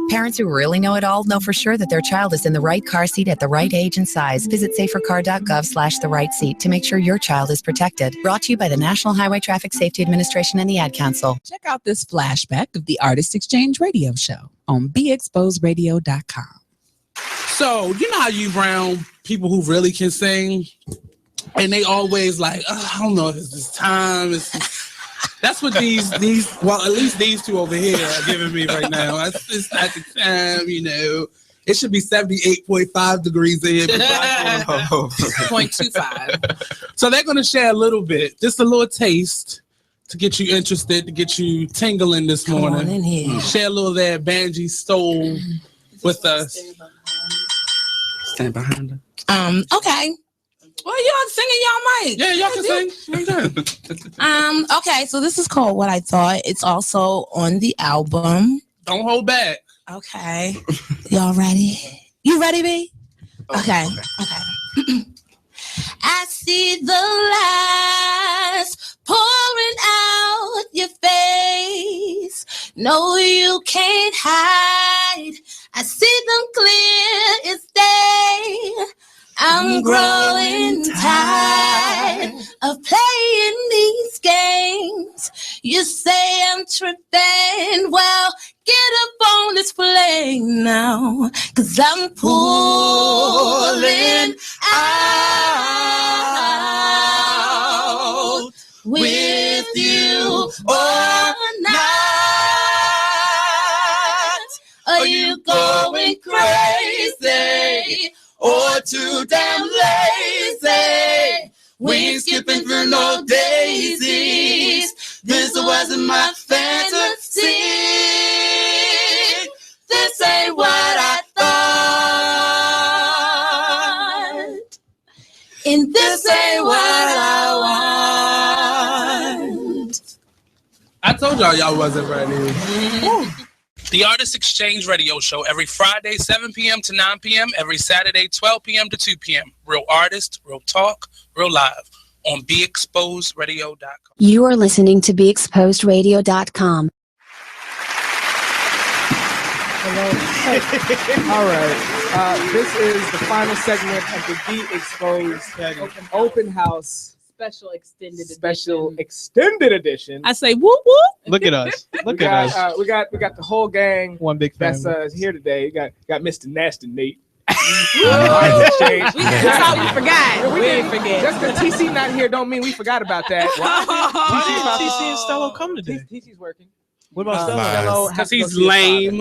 Parents who really know it all know for sure that their child is in the right car seat at the right age and size. Visit safercar.gov/the right seat to make sure your child is protected. Brought to you by the National Highway Traffic Safety Administration and the Ad Council. Check out this flashback of the Artist Exchange Radio Show on BeExposedRadio.com. So, you know how you brown people who really can sing, and they always like, oh, I don't know if it's this time. That's what these well, at least these two over here are giving me right now. It's not the time, you know. It should be 78.5 degrees in. 0.25. So they're going to share a little bit, just a little taste to get you interested, to get you tingling this morning. Come on in here. Share a little of that Banji Stole with us. Stand behind her. Okay. Well, y'all singing y'all mic. Yeah, y'all can sing. Okay, so this is called What I Thought. It's also on the album. Don't hold back. Okay. Y'all ready? You ready, B? Okay. I see the lights pouring out your face. No, you can't hide. I see them clear as day. I'm growing tired of playing these games. You say I'm tripping. Well, get up on this plane now, 'cause I'm pulling out with you or not. Are you going crazy? Or too damn lazy? We ain't skipping through no daisies. This wasn't my fantasy. This ain't what I thought. And this ain't what I want. I told y'all wasn't ready. The Artist Exchange Radio Show every Friday, 7 p.m. to 9 p.m. Every Saturday, 12 p.m. to 2 p.m. Real artist, real talk, real live on BeExposedRadio.com. You are listening to BeExposedRadio.com. Hello. All right. This is the final segment of the Be Exposed Open House Special extended edition. I say whoop whoop. Look at us. Look at us. We got the whole gang. One big family. That's here today. We got Mr. Nasty Nate. That's how we forgot. We didn't forget. Just because TC not here don't mean we forgot about that. TC and Stello come today. TC's working. What about Stello? Because he's lame.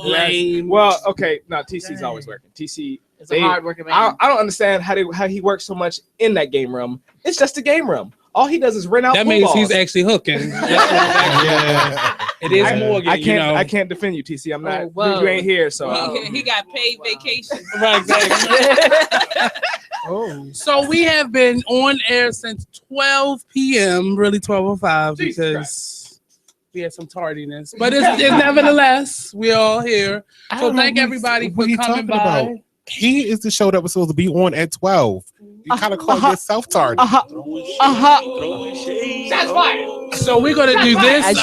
Lame. Well, okay. No, TC's always working. TC is a hard-working man. I don't understand how he works so much in that game room. It's just a game room. All he does is rent out. That means he's actually hooking. Yeah. It is Morgan. I can't defend you, TC. I'm not. You ain't here, so he got paid vacation. Right, exactly. So we have been on air since 12 p.m. Really 12:05 because we had some tardiness, but it's nevertheless we're all here. So thank everybody for coming by. He is the show that was supposed to be on at 12. You kind of call yourself tardy. That's fine. So we're gonna do this.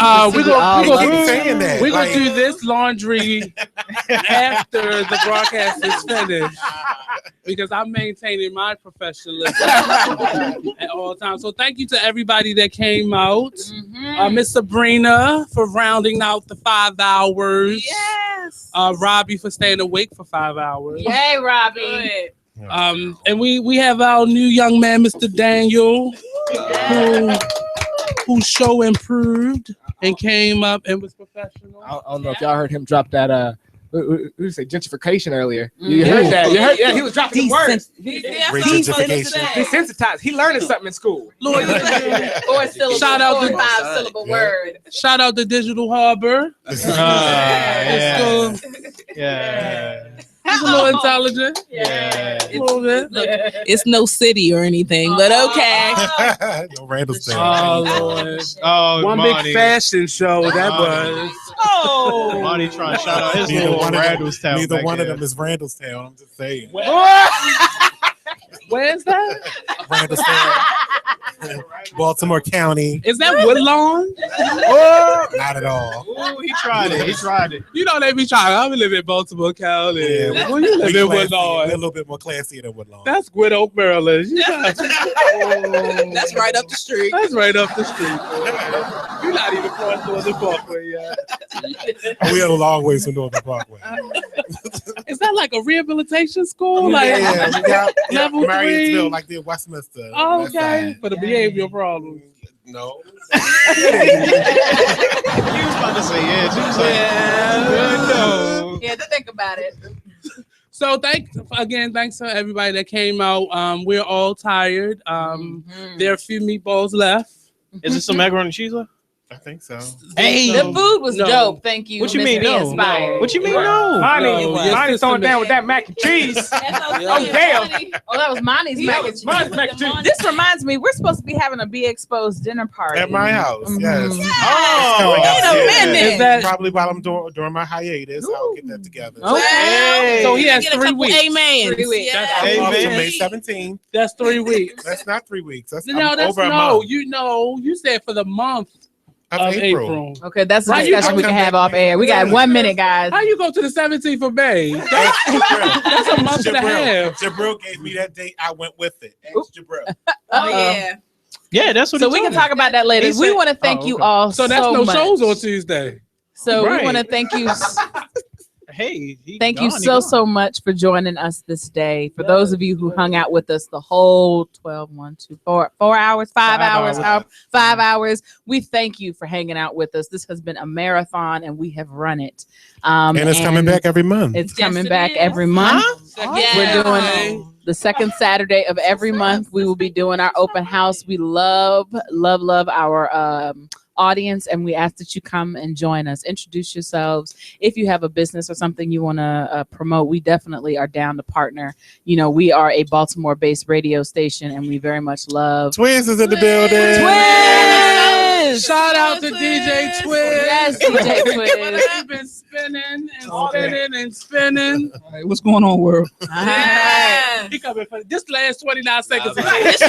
We're gonna do this laundry after the broadcast is finished because I'm maintaining my professionalism at all times. So thank you to everybody that came out. Miss Sabrina for rounding out the 5 hours. Yes. Robbie for staying awake for 5 hours. Yay, Robbie. And we have our new young man, Mr. Daniel, whose show improved and came up and was professional. I don't know if y'all heard him drop that we say gentrification earlier. You heard that? You heard? Yeah, he was dropping the words. Desensitized. He learning something in school. Shout out to five-syllable word. Shout out to Digital Harbor. Yeah. He's a little intelligent. Yeah. A little bit. Look, it's no city or anything, but okay. No Randallstown. Oh, Lord. Oh, One Monty. big fashion show that was. Oh, Monty trying to shout out his Neither little one of them- Randallstown. Neither back one of there. them is Randallstown. I'm just saying. Where's that? Randallstown, Baltimore County. Is that Woodlawn? Not at all. Ooh, he tried it. He tried it. You know they be trying. I live in Baltimore County. Yeah, Well, you live in We're Woodlawn. a little bit more classy than Woodlawn. That's Gwinnett Oak, Maryland. that's right up the street. That's right up the street. You're not even crossing Northern Parkway yet. We are a long ways from Northern Parkway. Is that like a rehabilitation school? Like yeah, level Marysville, 3? like the Westminster. Oh, that okay. side. For the behavioral problems. No. He was about to say, yeah. She was like, no. Yeah, to think about it. So thanks to everybody that came out. We're all tired. There are a few meatballs left. Is there some macaroni and cheese left? I think so. Hey, the food was dope. Thank you. What you Miss mean, Be no? Inspired. What you mean, no? Monty's throwing down with that mac and cheese. Oh, damn. Oh, that was Monty's mac and cheese. Monty's mac and cheese. This reminds me, we're supposed to be having a Be Exposed dinner party. At my house, yes. Oh, wait a minute. Is that Probably while I'm during my hiatus, I'll get that together. okay? So he has 3 weeks. Amen. 3 weeks. That's off to May 17th. That's 3 weeks. That's not 3 weeks. That's No, that's over a no. month. You said for the month of of April. April. Okay, that's a Right, you discussion we come can back have off May air. We got 1 minute, guys. How you go to the 17th of May? That's a month and a half. Jabril gave me that date. I went with it. Ask Jabril. Oh, yeah. Yeah, that's what So he we told can me. talk about that later. He We said- want to thank you all So that's no much. shows on Tuesday. So Right. we want to thank you. Hey, he Thank you gone, he so, gone. so much for joining us this day. For those of you who hung out with us the whole 12, 1, 2, 4 hours, 5 hours, 5 hours, we thank you for hanging out with us. This has been a marathon and we have run it. And it's coming back every month. It's coming back every month. We're doing the second Saturday of every month. We will be doing our open house. We love our audience, and we ask that you come and join us. Introduce yourselves. If you have a business or something you want to promote, we definitely are down to partner. You know, we are a Baltimore-based radio station, and we very much love Twins is in the building. Twins. Shout out to DJ Twiz. Yes, DJ Twiz. He's been spinning and spinning and spinning. All right, what's going on, world? He coming for this last 29 seconds. It's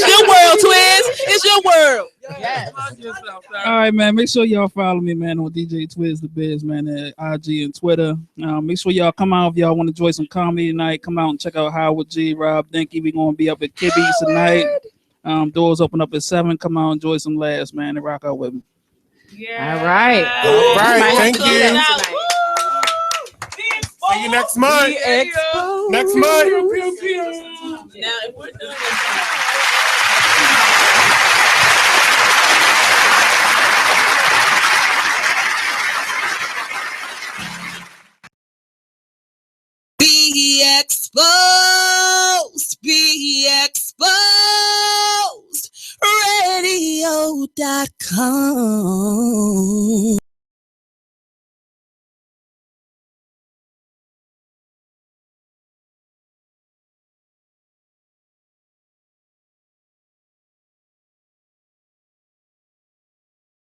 your world, Twiz. It's your world. Yes. All right, man. Make sure y'all follow me, man, on DJ Twiz the Biz, man, at IG and Twitter. Make sure y'all come out if y'all want to enjoy some comedy tonight. Come out and check out Howard G, Rob Dinky. We're gonna be up at Kibby's tonight. Doors open up at 7. Come out and enjoy some laughs, man, and rock out with me. All right. All right. Thank you. Tonight. See you next month. Next month. Now, if we're doing Be exposed, be exposed, radio.com.